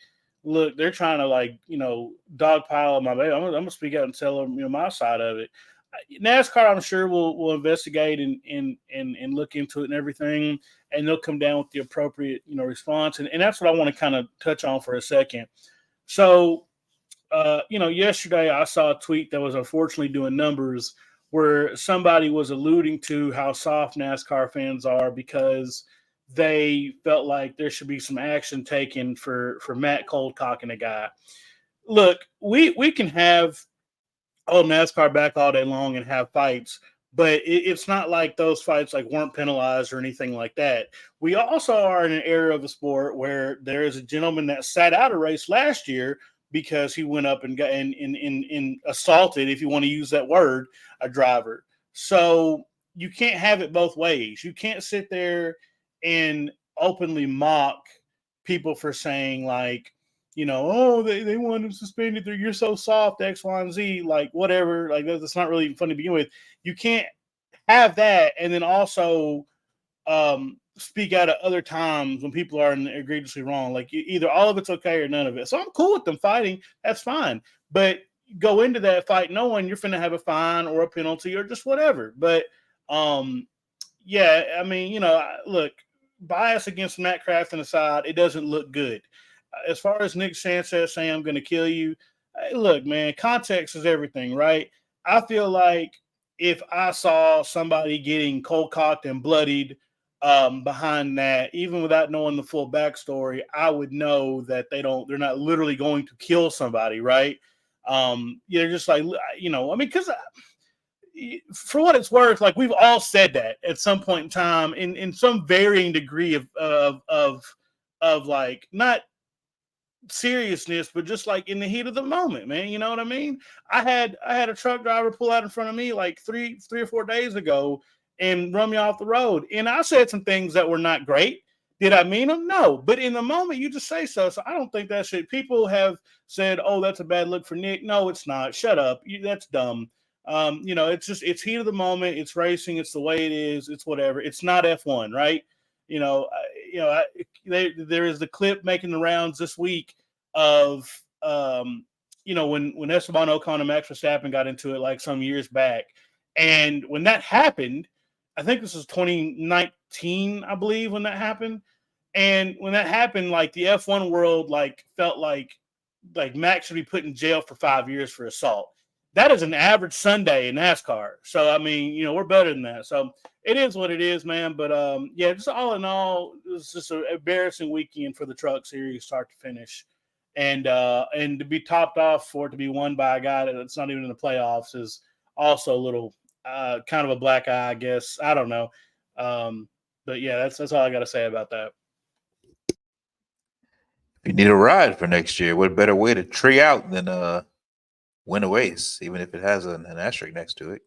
look, they're trying to dogpile on my baby. I'm gonna speak out and tell them, my side of it. NASCAR, I'm sure, will investigate and look into it and everything, and they'll come down with the appropriate, response. And that's what I want to kind of touch on for a second. So, yesterday I saw a tweet that was unfortunately doing numbers, where somebody was alluding to how soft NASCAR fans are because they felt like there should be some action taken for Matt cold cocking a guy. Look, we can have NASCAR back all day long and have fights, but it's not like those fights weren't penalized or anything like that. We also are in an era of the sport where there is a gentleman that sat out a race last year because he went up and got and assaulted, if you want to use that word, a driver. So you can't have it both ways. You can't sit there and openly mock people for saying like, oh, they want him suspended. You're so soft, X, Y, and Z, like whatever. Like that's not really fun to begin with. You can't have that and then also speak out at other times when people are egregiously wrong. Like either all of it's okay or none of it. So I'm cool with them fighting. That's fine. But go into that fight knowing you're finna have a fine or a penalty or just whatever. But yeah, I mean, look, bias against Matt Crafton aside, it doesn't look good. As far as Nick Sanchez saying I'm going to kill you, look, man, context is everything, right? I feel like if I saw somebody getting cold-cocked and bloodied behind that, even without knowing the full backstory, I would know that they're not literally going to kill somebody, right? They're just like, I mean, because for what it's worth, like we've all said that at some point in time in some varying degree of like not seriousness, but just like in the heat of the moment, man. You know what I mean? I had a truck driver pull out in front of me like three or 4 days ago and run me off the road. And I said some things that were not great. Did I mean them? No. But in the moment, you just say so. So I don't think that shit. People have said, oh, that's a bad look for Nick. No, it's not. Shut up. That's dumb. It's heat of the moment. It's racing. It's the way it is. It's whatever. It's not F1, right? There is the clip making the rounds this week of, when Esteban Ocon and Max Verstappen got into it like some years back. And when that happened, I think this was 2019, I believe, when that happened. And when that happened, like the F1 world, like felt like Max should be put in jail for 5 years for assault. That is an average Sunday in NASCAR. So, I mean, we're better than that. So it is what it is, man. But just all in all, it was just an embarrassing weekend for the Truck Series, start to finish. And to be topped off for it to be won by a guy that's not even in the playoffs is also a little kind of a black eye, I guess. I don't know. But yeah, that's all I got to say about that. If you need a ride for next year, what better way to tree out than win a race, even if it has an asterisk next to it?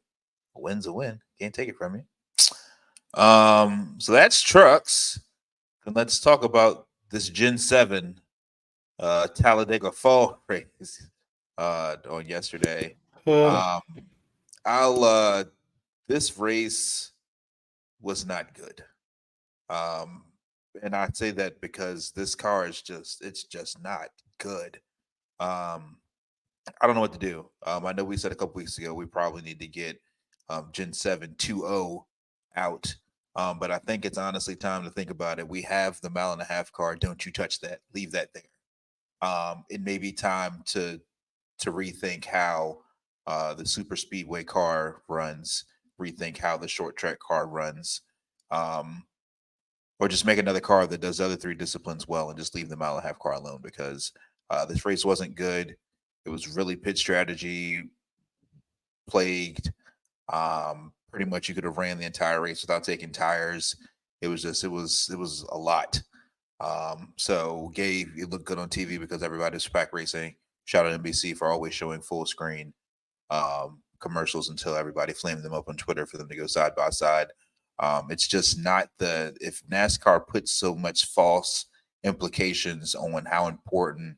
A win's a win. Can't take it from you. So that's trucks. And let's talk about this Gen 7 Talladega Fall race on yesterday. This race was not good. And I'd say that because this car is just not good. I don't know what to do. I know we said a couple weeks ago we probably need to get Gen 7 2.0 out. But I think it's honestly time to think about it. We have the 1.5 mile car. Don't you touch that. Leave that there. It may be time to rethink how the super speedway car runs, rethink how the short track car runs, or just make another car that does the other 3 disciplines well and just leave the 1.5 mile car alone, because this race wasn't good. It was really pit strategy plagued. Pretty much you could have ran the entire race without taking tires. It was a lot. So it looked good on TV because everybody was back racing. Shout out NBC for always showing full screen commercials until everybody flamed them up on Twitter for them to go side by side. It's just not if NASCAR puts so much false implications on how important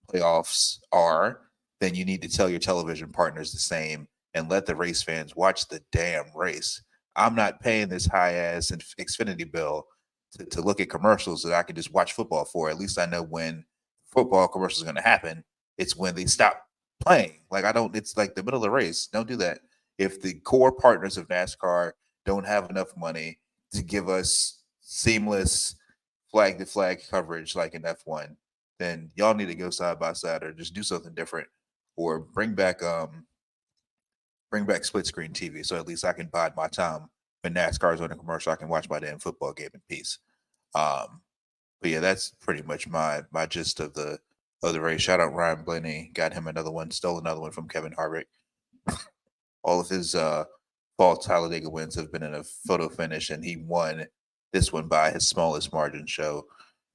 playoffs are, then you need to tell your television partners the same and let the race fans watch the damn race. I'm not paying this high-ass Xfinity bill to look at commercials that I can just watch football for. At least I know when football commercials are going to happen. It's when they stop playing. It's like the middle of the race. Don't do that. If the core partners of NASCAR don't have enough money to give us seamless flag-to-flag coverage like in F1, then y'all need to go side by side or just do something different, or bring back split screen TV so at least I can bide my time when NASCAR's on a commercial. I can watch my damn football game in peace. But yeah, that's pretty much my gist of the race. Shout out Ryan Blaney, got him another one, stole another one from Kevin Harvick. All of his fall Talladega wins have been in a photo finish, and he won this one by his smallest margin. Show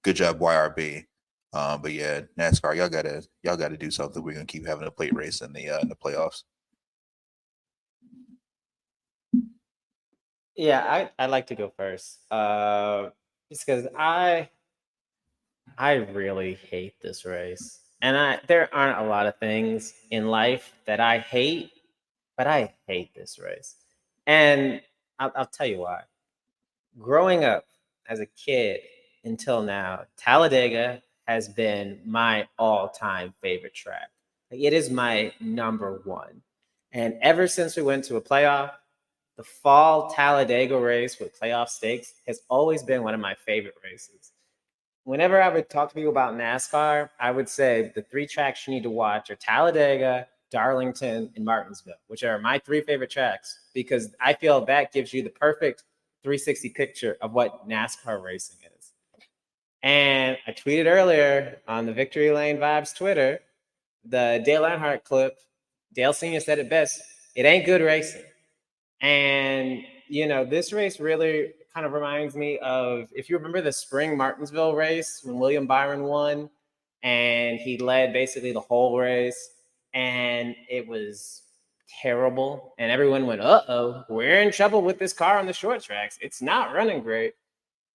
good job, YRB. But yeah, NASCAR, y'all gotta do something. We're gonna keep having a plate race in the playoffs. Yeah, I'd like to go first. Just because I really hate this race. And there aren't a lot of things in life that I hate, but I hate this race. And I'll tell you why. Growing up as a kid until now, Talladega has been my all-time favorite track. Like, it is my number one. And ever since we went to a playoff, the fall Talladega race with playoff stakes has always been one of my favorite races. Whenever I would talk to people about NASCAR, I would say the three tracks you need to watch are Talladega, Darlington, and Martinsville, which are my three favorite tracks, because I feel that gives you the perfect 360 picture of what NASCAR racing is. And I tweeted earlier on the Victory Lane Vibes Twitter, the Dale Earnhardt clip. Dale Sr. said it best: it ain't good racing. And, this race really kind of reminds me of, if you remember the spring Martinsville race when William Byron won and he led basically the whole race, and it was terrible. And everyone went, uh-oh, we're in trouble with this car on the short tracks. It's not running great.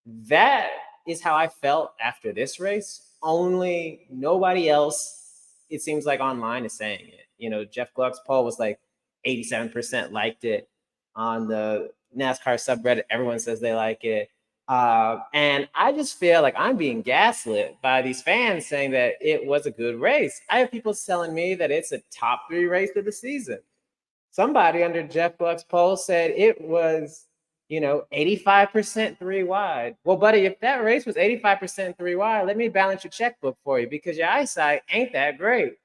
That is how I felt after this race. Only nobody else, it seems like, online is saying it. Jeff Gluck's poll was like 87% liked it. On the NASCAR subreddit, everyone says they like it. And I just feel like I'm being gaslit by these fans saying that it was a good race. I have people telling me that it's a top 3 race of the season. Somebody under Jeff Gluck's poll said it was, 85% 3 wide. Well, buddy, if that race was 85% 3 wide, let me balance your checkbook for you, because your eyesight ain't that great.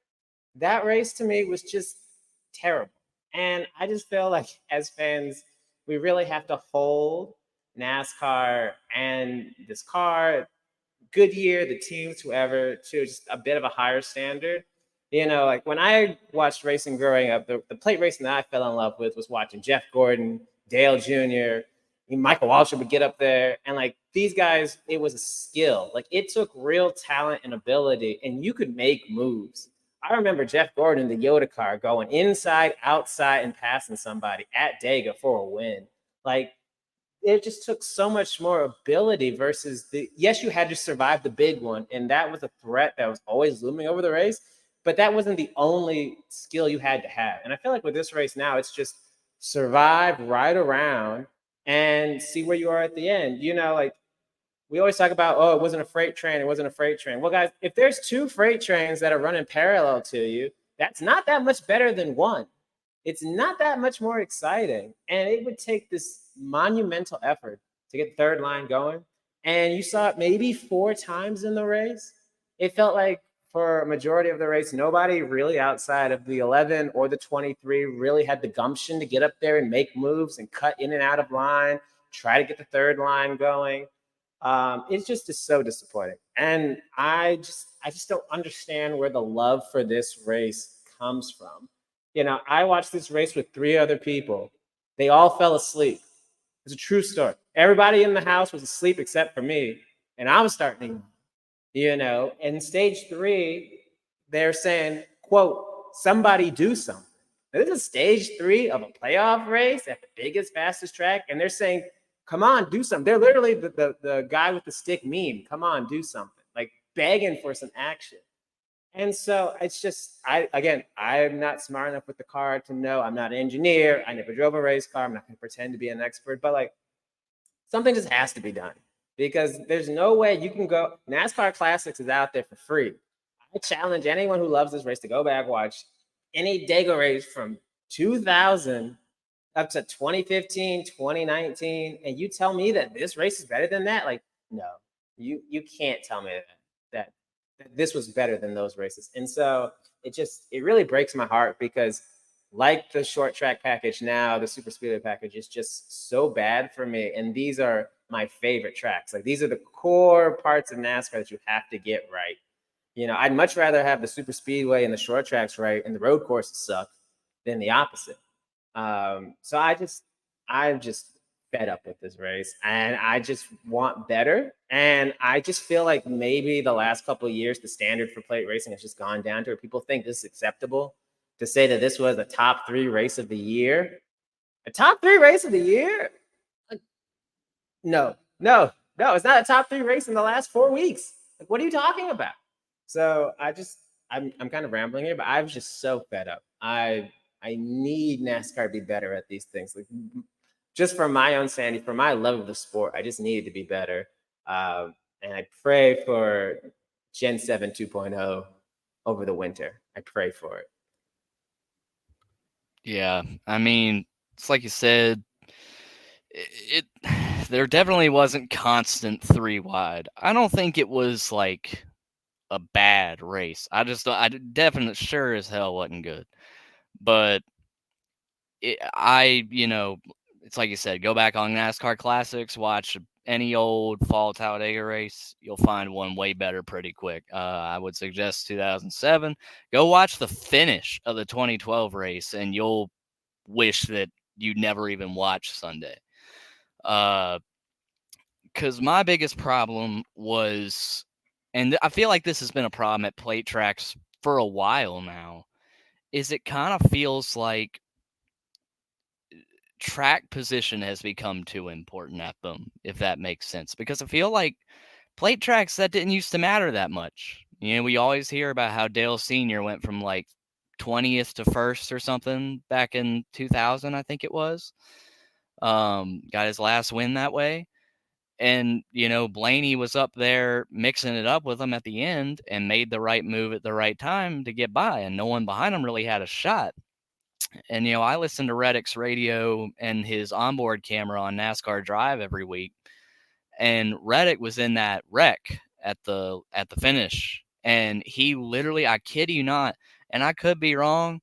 That race to me was just terrible. And I just feel like, as fans, we really have to hold NASCAR and this car, Goodyear, the teams, whoever, to just a bit of a higher standard. Like when I watched racing growing up, the plate racing that I fell in love with was watching Jeff Gordon, Dale Jr., Michael Waltrip would get up there. And like these guys, it was a skill. Like it took real talent and ability, and you could make moves. I remember Jeff Gordon, the Yoda car, going inside, outside, and passing somebody at Dega for a win. Like, it just took so much more ability versus yes, you had to survive the big one, and that was a threat that was always looming over the race, but that wasn't the only skill you had to have. And I feel like with this race now, it's just survive, ride around, and see where you are at the end. Like, we always talk about, oh, it wasn't a freight train. It wasn't a freight train. Well, guys, if there's 2 freight trains that are running parallel to you, that's not that much better than one. It's not that much more exciting. And it would take this monumental effort to get the third line going. And you saw it maybe 4 times in the race. It felt like for a majority of the race, nobody really outside of the 11 or the 23 really had the gumption to get up there and make moves and cut in and out of line, try to get the third line going. It's just so disappointing. And I just don't understand where the love for this race comes from. I watched this race with 3 other people. They all fell asleep. It's a true story. Everybody in the house was asleep except for me. And I was starting to, in stage 3, they're saying, quote, somebody do something. This is stage 3 of a playoff race at the biggest, fastest track. And they're saying, come on, do something. They're literally the guy with the stick meme. Come on, do something. Like begging for some action. And so it's just, I'm not smart enough with the car to know. I'm not an engineer. I never drove a race car. I'm not going to pretend to be an expert. But like, something just has to be done, because there's no way you can go. NASCAR Classics is out there for free. I challenge anyone who loves this race to go back, watch any Dega race from 2000 up to 2015, 2019, and you tell me that this race is better than that? Like, no, you can't tell me that this was better than those races. And so it really breaks my heart, because like the short track package now, the super speedway package is just so bad for me. And these are my favorite tracks. Like, these are the core parts of NASCAR that you have to get right. I'd much rather have the super speedway and the short tracks right and the road courses suck than the opposite. So I'm just fed up with this race, and I just want better. And I just feel like maybe the last couple of years, the standard for plate racing has just gone down to where people think this is acceptable to say that this was a top 3 race of the year. A top 3 race of the year? No, it's not a top 3 race in the last 4 weeks. Like, what are you talking about? So I'm kind of rambling here, but I was just so fed up. I need NASCAR to be better at these things. Like, just for my own sanity, for my love of the sport, I just needed to be better. And I pray for Gen 7 2.0 over the winter. I pray for it. Yeah, I mean, it's like you said, it there definitely wasn't constant 3 wide. I don't think it was like a bad race. I definitely sure as hell wasn't good. But it's like you said, go back on NASCAR Classics, watch any old Fall Talladega race, you'll find one way better pretty quick. I would suggest 2007. Go watch the finish of the 2012 race, and you'll wish that you never even watched Sunday. Because my biggest problem was, and I feel like this has been a problem at plate tracks for a while now, is it kind of feels like track position has become too important at them, if that makes sense. Because I feel like plate tracks, that didn't used to matter that much. We always hear about how Dale Sr. went from like 20th to 1st or something back in 2000, I think it was. Got his last win that way. And, Blaney was up there mixing it up with him at the end and made the right move at the right time to get by. And no one behind him really had a shot. And, I listen to Reddick's radio and his onboard camera on NASCAR Drive every week. And Reddick was in that wreck at the finish. And he literally, I kid you not, and I could be wrong,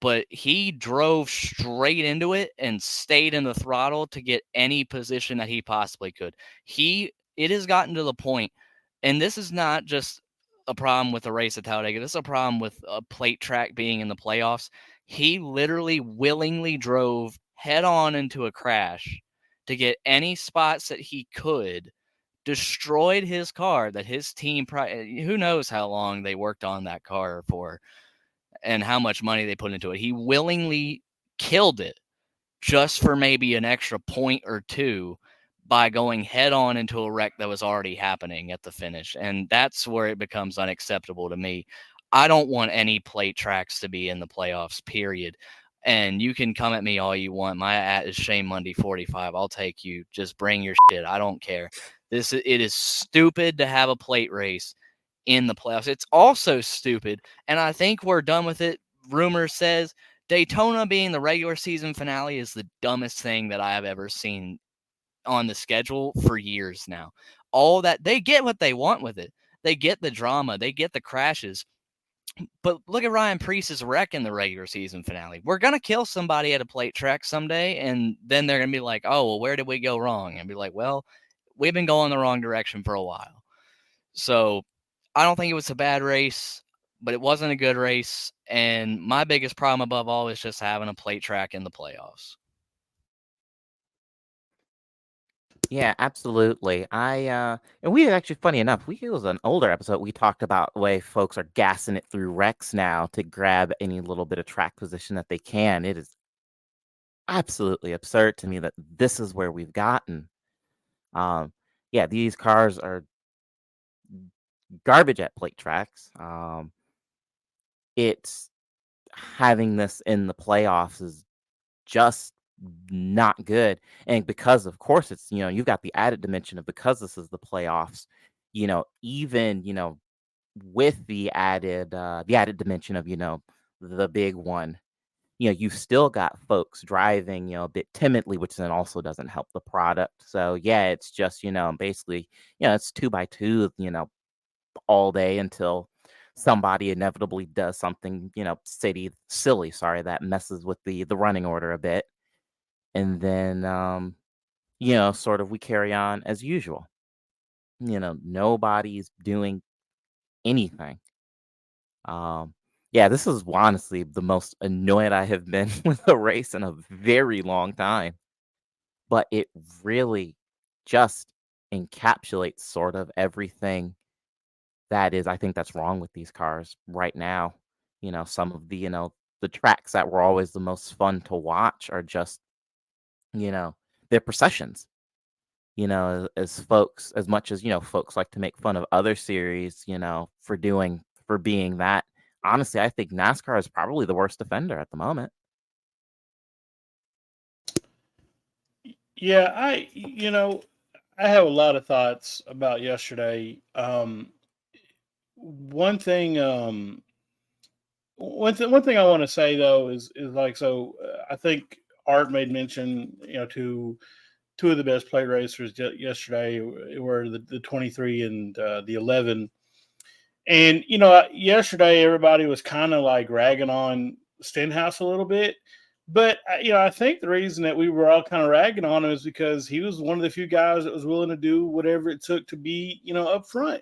but he drove straight into it and stayed in the throttle to get any position that he possibly could. It has gotten to the point, and this is not just a problem with the race at Talladega. This is a problem with a plate track being in the playoffs. He literally willingly drove head on into a crash to get any spots that he could, destroyed his car that his team, who knows how long they worked on that car for and how much money they put into it. He willingly killed it just for maybe an extra point or two by going head on into a wreck that was already happening at the finish. And that's where it becomes unacceptable to me. I don't want any plate tracks to be in the playoffs, period. And you can come at me all you want. My @ is Shane Monday 45. I'll take you. Just bring your shit. I don't care. It is stupid to have a plate race in the playoffs. It's also stupid, and I think we're done with it. Rumor says Daytona being the regular season finale is the dumbest thing that I have ever seen on the schedule for years now. All that, they get what they want with it. They get the drama. They get the crashes. But look at Ryan Preece's wreck in the regular season finale. We're going to kill somebody at a plate track someday, and then they're going to be like, oh, well, where did we go wrong? And be like, well, we've been going the wrong direction for a while. So I don't think it was a bad race, but it wasn't a good race. And my biggest problem above all is just having a plate track in the playoffs. Yeah, absolutely. And we actually, funny enough, it was an older episode. We talked about the way folks are gassing it through wrecks now to grab any little bit of track position that they can. It is absolutely absurd to me that this is where we've gotten. Yeah, these cars are garbage at plate tracks. It's having this in the playoffs is just not good. And because of course it's, you've got the added dimension of, because this is the playoffs, even, with the added dimension of, the big one, you've still got folks driving, a bit timidly, which then also doesn't help the product. So yeah, it's just, basically, it's 2x2, all day until somebody inevitably does something, silly, that messes with the running order a bit. And then, sort of we carry on as usual. Nobody's doing anything. Yeah, this is honestly the most annoyed I have been with a race in a very long time. but it really just encapsulates sort of everything that is, I think that's wrong with these cars right now. Some of the tracks that were always the most fun to watch are just, they're processions. As folks, as much as, folks like to make fun of other series, for being that. Honestly, I think NASCAR is probably the worst offender at the moment. Yeah, I have a lot of thoughts about yesterday. One thing one thing I want to say though is like, so I think Art made mention, to two of the best plate racers yesterday were the 23 and the 11. And yesterday everybody was kind of like ragging on Stenhouse a little bit, but I think the reason that we were all kind of ragging on him is because he was one of the few guys that was willing to do whatever it took to be up front.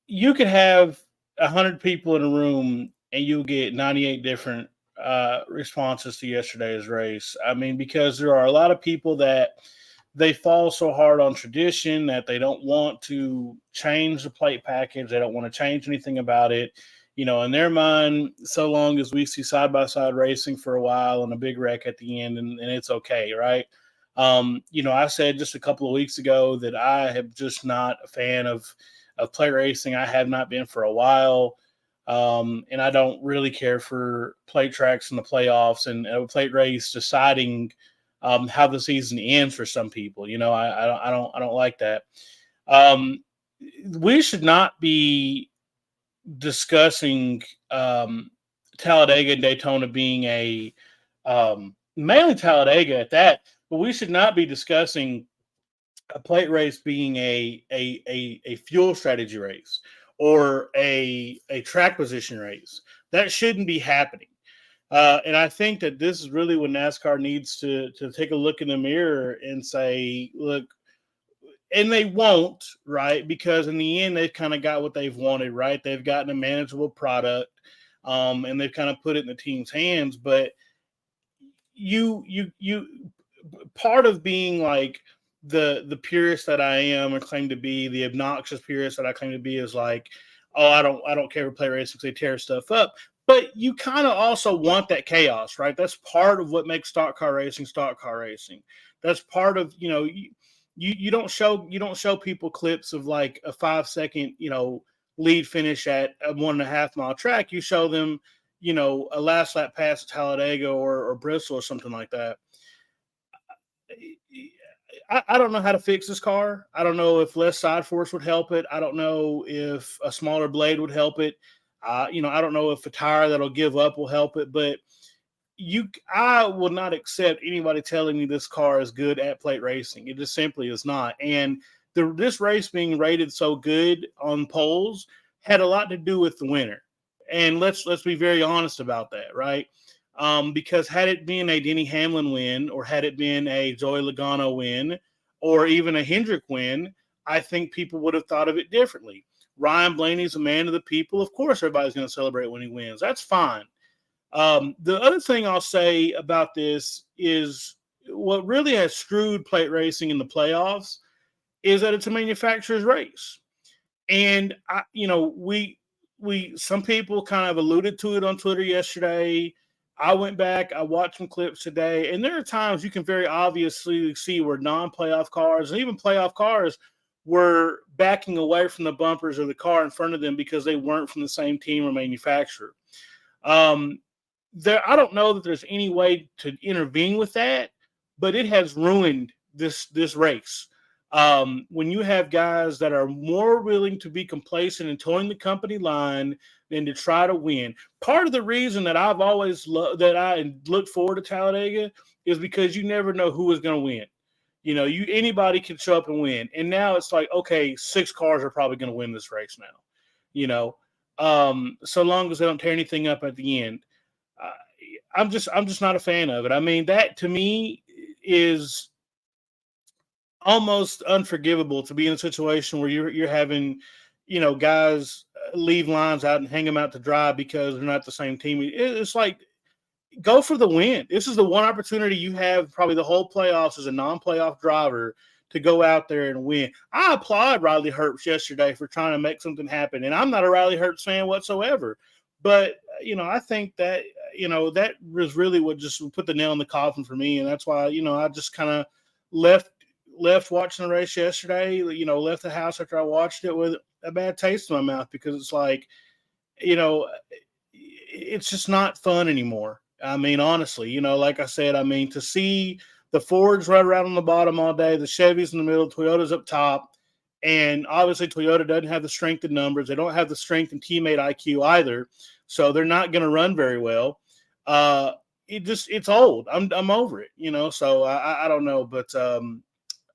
You could have 100 people in a room and you'll get 98 different responses to yesterday's race. I mean, because there are a lot of people that they fall so hard on tradition that they don't want to change the plate package. They don't want to change anything about it. In their mind, so long as we see side-by-side racing for a while and a big wreck at the end, and it's okay, right? I said just a couple of weeks ago that I have just not a fan of plate racing. I have not been for a while. And I don't really care for plate tracks in the playoffs and a plate race deciding how the season ends for some people. I don't like that. We should not be discussing Talladega and Daytona being mainly Talladega at that, but we should not be discussing a plate race being a fuel strategy race or a track position race. That shouldn't be happening. And I think that this is really when NASCAR needs to take a look in the mirror and say, look, and they won't, right? Because in the end, they've kind of got what they've wanted, right? They've gotten a manageable product, and they've kind of put it in the team's hands. But you part of being like the purist that I am and claim to be, the obnoxious purist that I claim to be, is like, oh, I don't care for play racing because they tear stuff up. But you kind of also want that chaos, right? That's part of what makes stock car racing. That's part of, you don't show people clips of like a 5-second, lead finish at a 1.5 mile track. You show them, a last lap pass at Talladega or Bristol or something like that. I don't know how to fix this car. I don't know if less side force would help it. I don't know if a smaller blade would help it. I don't know if a tire that'll give up will help it. But I will not accept anybody telling me this car is good at plate racing. It just simply is not. And this race being rated so good on polls had a lot to do with the winner. And let's be very honest about that, right? Because had it been a Denny Hamlin win, or had it been a Joey Logano win, or even a Hendrick win, I think people would have thought of it differently. Ryan Blaney's a man of the people. Of course, everybody's going to celebrate when he wins. That's fine. The other thing I'll say about this is what really has screwed plate racing in the playoffs is that it's a manufacturer's race. And some people kind of alluded to it on Twitter yesterday. I went back, I watched some clips today, and there are times you can very obviously see where non-playoff cars and even playoff cars were backing away from the bumpers of the car in front of them because they weren't from the same team or manufacturer. I don't know that there's any way to intervene with that, but it has ruined this race. When you have guys that are more willing to be complacent and towing the company line than to try to win. Part of the reason that I've always that I look forward to Talladega is because you never know who is going to win. Anybody can show up and win. And now it's like, okay, 6 cars are probably going to win this race now. So long as they don't tear anything up at the end. I'm just not a fan of it. I mean, that to me is almost unforgivable, to be in a situation where you're having, guys leave lines out and hang them out to dry because they're not the same team. It's like go for the win. This is the one opportunity you have probably the whole playoffs as a non-playoff driver to go out there and win. I applaud Riley Herbst yesterday for trying to make something happen, and I'm not a Riley Herbst fan whatsoever. But, I think that, that was really what just put the nail in the coffin for me, and that's why, I just kind of left watching the race yesterday, left the house after I watched it with a bad taste in my mouth because it's like, it's just not fun anymore. I mean, honestly, like I said, to see the Fords right around on the bottom all day, the Chevys in the middle, Toyota's up top, and obviously Toyota doesn't have the strength in numbers. They don't have the strength and teammate IQ either, so they're not going to run very well. It's old. I'm over it, So I don't know, but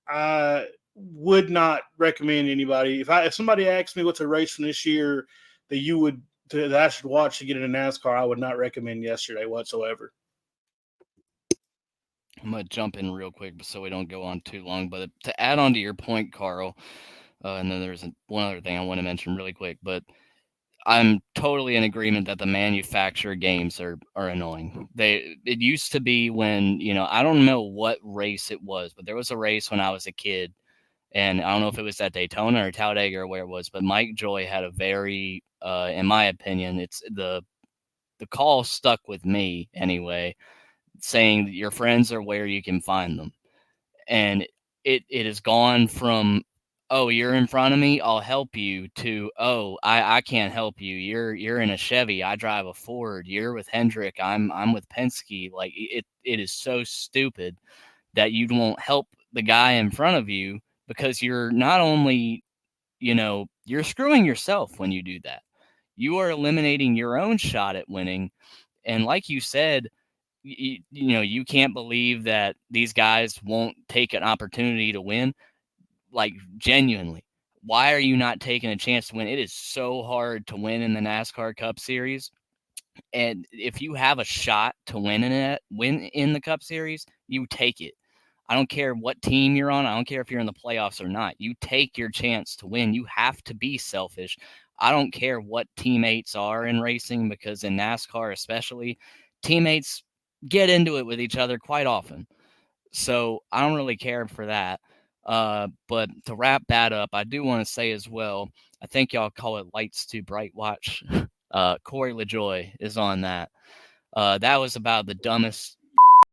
I would not recommend anybody. If somebody asked me what's a race from this year that I should watch to get into NASCAR, I would not recommend yesterday whatsoever. I'm going to jump in real quick so we don't go on too long. But to add on to your point, Carl, and then there's one other thing I want to mention really quick, but I'm totally in agreement that the manufacturer games are annoying. It used to be when, I don't know what race it was, but there was a race when I was a kid, and I don't know if it was at Daytona or Talladega or where it was, but Mike Joy had a very, in my opinion, it's the call stuck with me anyway, saying that your friends are where you can find them. And it has gone from, oh, you're in front of me, I'll help you, to, oh, I can't help you. You're in a Chevy, I drive a Ford. You're with Hendrick, I'm with Penske. Like it is so stupid that you won't help the guy in front of you, because you're not only, you're screwing yourself when you do that. You are eliminating your own shot at winning. And like you said, you can't believe that these guys won't take an opportunity to win. Like, genuinely, why are you not taking a chance to win? It is so hard to win in the NASCAR Cup Series. And if you have a shot to win in the Cup Series, you take it. I don't care what team you're on. I don't care if you're in the playoffs or not. You take your chance to win. You have to be selfish. I don't care what teammates are in racing, because in NASCAR especially, teammates get into it with each other quite often. So I don't really care for that. But to wrap that up, I do want to say as well, I think y'all call it Lights Too Bright Watch. Corey LaJoy is on that. That was about the dumbest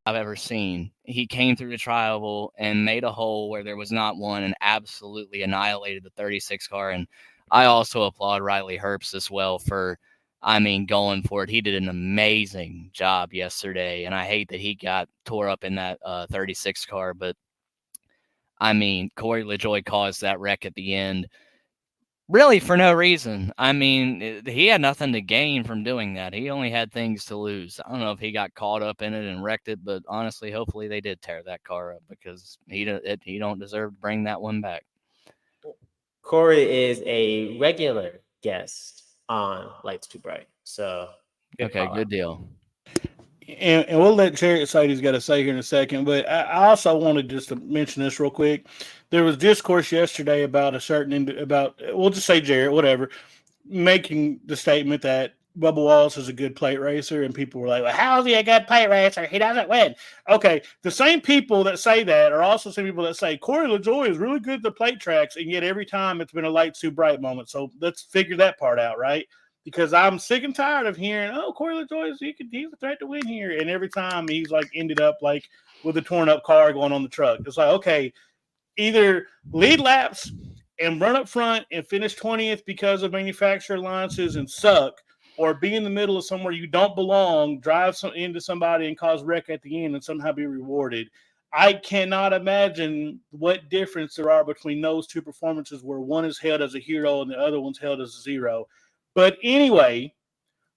I've ever seen. He came through the tri-oval and made a hole where there was not one and absolutely annihilated the 36 car. And I also applaud Riley Herbst as well for, going for it. He did an amazing job yesterday, and I hate that he got tore up in that 36 car. But, Corey LaJoy caused that wreck at the end, really for no reason. He had nothing to gain from doing that. He only had things to lose. I don't know if he got caught up in it and wrecked it, but honestly, hopefully they did tear that car up, because he don't deserve to bring that one back. Corey is a regular guest on Lights Too Bright. So okay, good deal. And we'll let Jarrett say what he's got to say here in a second. But I also wanted just to mention this real quick. There was discourse yesterday about we'll just say Jarrett, whatever, making the statement that Bubba Wallace is a good plate racer, and people were like, well, how is he a good plate racer? He doesn't win. Okay, the same people that say that are also the same people that say Corey LaJoy is really good at the plate tracks, and yet every time it's been a Lights Too Bright moment. So let's figure that part out, right? Because I'm sick and tired of hearing, oh, Corey LaJoy, he's a threat to win here. And every time he's ended up with a torn up car going on the truck. It's like, okay, either lead laps and run up front and finish 20th because of manufacturer alliances and suck, or be in the middle of somewhere you don't belong, drive into somebody and cause wreck at the end and somehow be rewarded. I cannot imagine what difference there are between those two performances, where one is held as a hero and the other one's held as a zero. But anyway,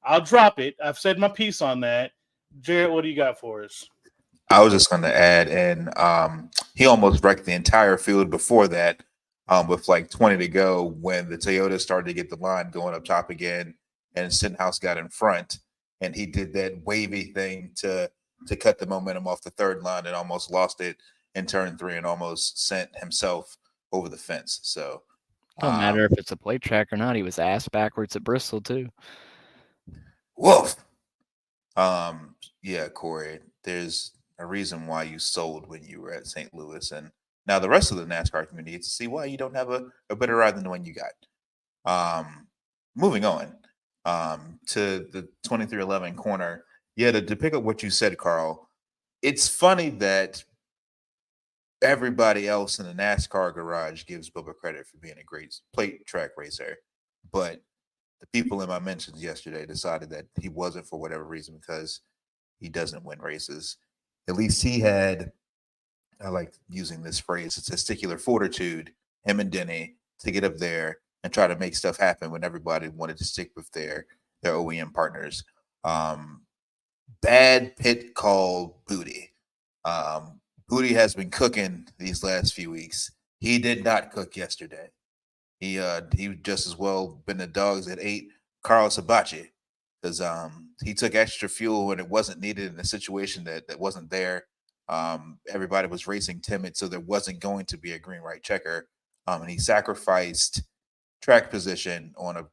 I'll drop it. I've said my piece on that. Jarrett, what do you got for us? I was just going to add in, he almost wrecked the entire field before that, with 20 to go, when the Toyota started to get the line going up top again, and Stenhouse got in front, and he did that wavy thing to cut the momentum off the third line, and almost lost it in turn 3 and almost sent himself over the fence. So don't matter if it's a plate track or not. He was ass backwards at Bristol too. Woof. Yeah, Corey, there's a reason why you sold when you were at St. Louis. And now the rest of the NASCAR community gets to see why you don't have a better ride than the one you got. Moving on to the 2311 corner. Yeah, to pick up what you said, Carl, it's funny that everybody else in the NASCAR garage gives Bubba credit for being a great plate track racer. But the people in my mentions yesterday decided that he wasn't for whatever reason because he doesn't win races. At least he had, I like using this phrase, it's testicular fortitude, him and Denny, to get up there and try to make stuff happen when everybody wanted to stick with their OEM partners. Bad pit call Booty. Booty has been cooking these last few weeks. He did not cook yesterday. He just as well been the dogs that ate Carlos Hibachi because he took extra fuel when it wasn't needed in a situation that wasn't there. Everybody was racing timid, so there wasn't going to be a green right checker. And he sacrificed track position on a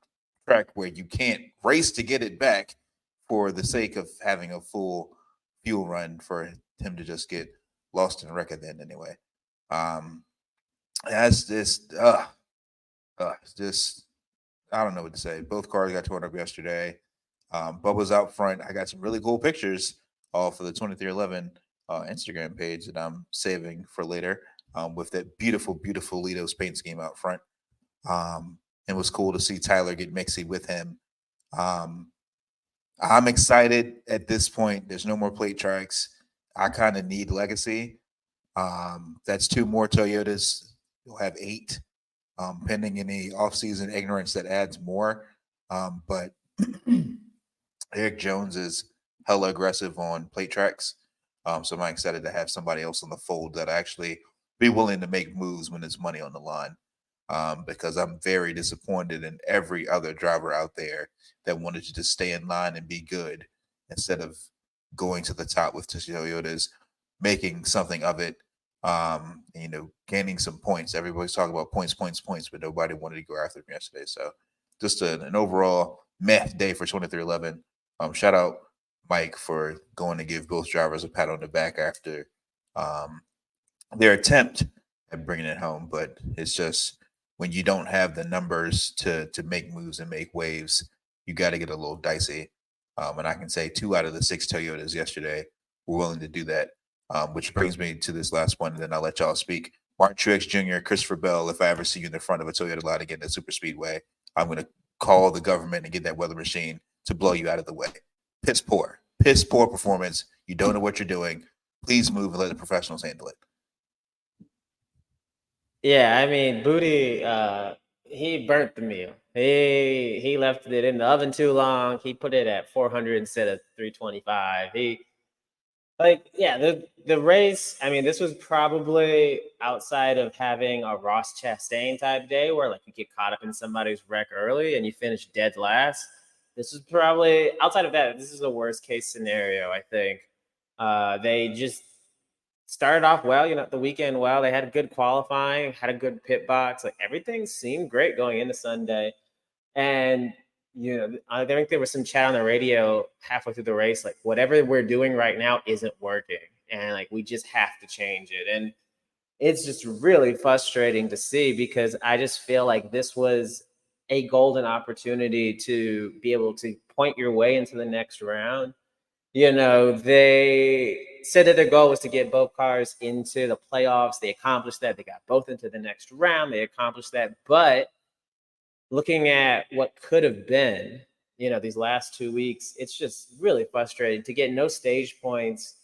track where you can't race to get it back for the sake of having a full fuel run for him to just get lost in a wreck at the end anyway. That's just I don't know what to say. Both cars got torn up yesterday. Bubba's out front. I got some really cool pictures for the 2311 Instagram page that I'm saving for later with that beautiful, beautiful Lido's paint scheme out front. It was cool to see Tyler get mixy with him. I'm excited at this point. There's no more plate tracks. I kind of need legacy. That's 2 more Toyotas. You'll have 8. Pending any offseason ignorance that adds more. But Eric Jones is hella aggressive on plate tracks. So I'm excited to have somebody else on the fold that actually be willing to make moves when there's money on the line. Because I'm very disappointed in every other driver out there that wanted to just stay in line and be good instead of going to the top with Toyotas, making something of it. Gaining some points. Everybody's talking about points, but nobody wanted to go after them yesterday. So just an overall meh day for 2311. Shout out Mike for going to give both drivers a pat on the back after their attempt at bringing it home. But it's just when you don't have the numbers to make moves and make waves, you got to get a little dicey. And I can say 2 out of the 6 Toyotas yesterday were willing to do that. Which brings me to this last one, and then I'll let y'all speak. Martin Truex Jr., Christopher Bell, if I ever see you in the front of a Toyota lot again at Super Speedway, I'm going to call the government and get that weather machine to blow you out of the way. Piss poor performance. You don't know what you're doing. Please move and let the professionals handle it. Yeah, I mean, Booty, he burnt the meal. He left it in the oven too long. He put it at 400 instead of 325. The race, I mean, this was probably outside of having a Ross Chastain type day where like you get caught up in somebody's wreck early and you finish dead last. This is probably outside of that. This is the worst case scenario, I think. They just started off well, the weekend well. They had good qualifying, had a good pit box. Like everything seemed great going into Sunday. And I think there was some chat on the radio halfway through the race, like whatever we're doing right now isn't working. And like, we just have to change it. And it's just really frustrating to see because I just feel like this was a golden opportunity to be able to point your way into the next round. They said that their goal was to get both cars into the playoffs. They accomplished that. They got both into the next round. They accomplished that. But looking at what could have been, these last 2 weeks, it's just really frustrating to get no stage points.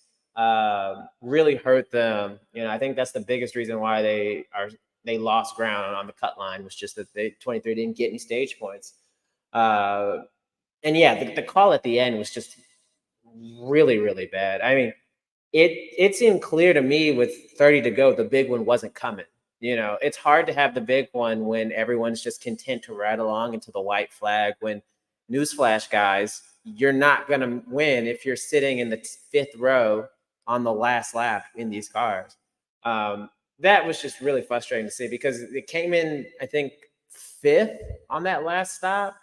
Really hurt them. I think that's the biggest reason why they lost ground on the cut line was just that 23 didn't get any stage points. The call at the end was just really, really bad. I mean, it seemed clear to me with 30 to go, the big one wasn't coming. It's hard to have the big one when everyone's just content to ride along into the white flag. When newsflash, guys, you're not going to win if you're sitting in the 5th row on the last lap in these cars. That was just really frustrating to see because it came in, I think, 5th on that last stop,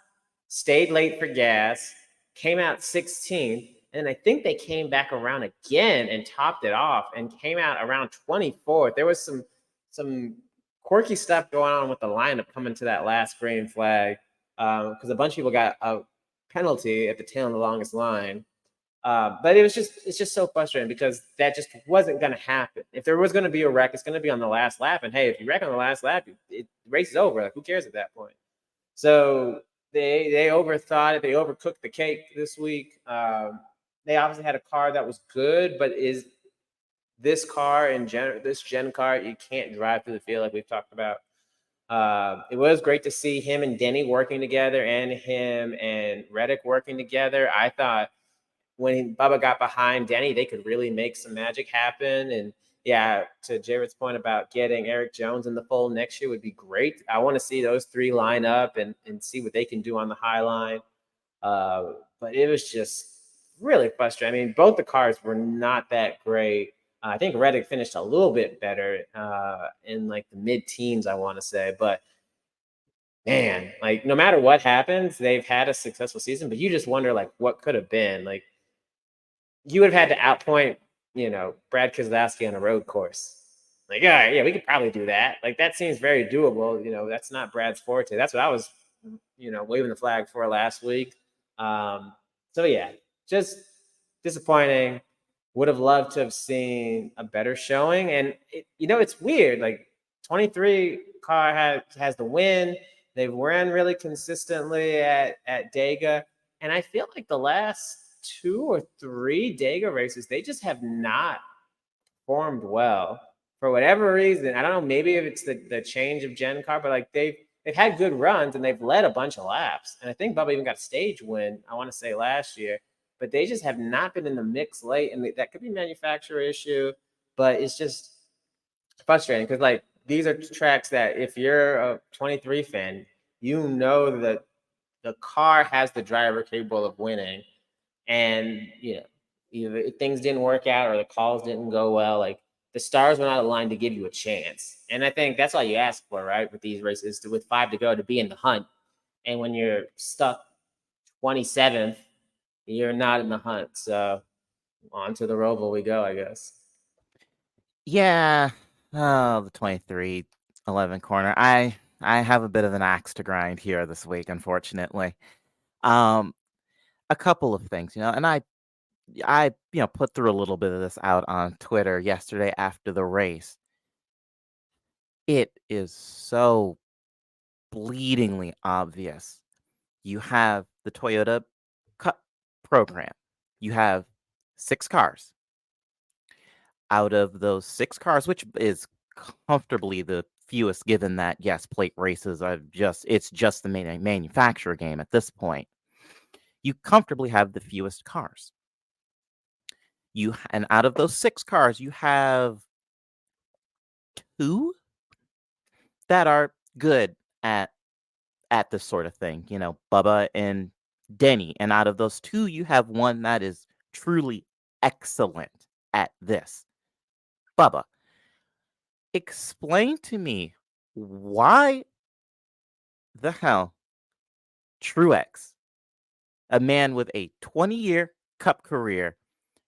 stayed late for gas, came out 16th, And I think they came back around again and topped it off and came out around 24th. There was some quirky stuff going on with the lineup coming to that last green flag because a bunch of people got a penalty at the tail of the longest line. But it's just so frustrating because that just wasn't going to happen. If there was going to be a wreck, it's going to be on the last lap. And hey, if you wreck on the last lap, the race is over. Like, who cares at that point? So they overthought it. They overcooked the cake this week. They obviously had a car that was good, but is this car in general, this gen car, you can't drive through the field like we've talked about. It was great to see him and Denny working together and him and Reddick working together. I thought when Bubba got behind Denny, they could really make some magic happen. And yeah, to Jared's point about getting Eric Jones in the fold next year would be great. I want to see those three line up and see what they can do on the high line. But it was just really frustrating. I mean, both the cars were not that great. I think Reddick finished a little bit better in like the mid-teens, I want to say. But man, like no matter what happens, they've had a successful season. But you just wonder like what could have been. Like you would have had to outpoint, Brad Keselowski on a road course. Like, all right, yeah, we could probably do that. Like that seems very doable. That's not Brad's forte. That's what I was, waving the flag for last week. So yeah, just disappointing. Would have loved to have seen a better showing. And it's weird. Like 23 car has the win. They've ran really consistently at Dega. And I feel like the last 2 or 3 Dega races, they just have not performed well for whatever reason. I don't know, maybe if it's the change of gen car, but like they've had good runs and they've led a bunch of laps. And I think Bubba even got a stage win, I want to say last year, but they just have not been in the mix late. And that could be a manufacturer issue, but it's just frustrating because like these are tracks that if you're a 23 fan, that the car has the driver capable of winning. And, either if things didn't work out or the calls didn't go well, like the stars were not aligned to give you a chance. And I think that's all you ask for, right? With these races, with 5 to go, to be in the hunt. And when you're stuck 27th, you're not in the hunt. So on to the Roval we go, I guess. Yeah. Oh, the 23-11 corner. I have a bit of an axe to grind here this week, unfortunately. A couple of things, and I put through a little bit of this out on Twitter yesterday after the race. It is so bleedingly obvious. You have the Toyota Cup program. You have 6 cars. Out of those 6 cars, which is comfortably the fewest, given that, yes, plate races are it's just the manufacturer game at this point. You comfortably have the fewest cars. And out of those 6 cars, you have 2 that are good at this sort of thing, Bubba and Denny. And out of those 2, you have one that is truly excellent at this. Bubba, explain to me why the hell Truex, a man with a 20-year Cup career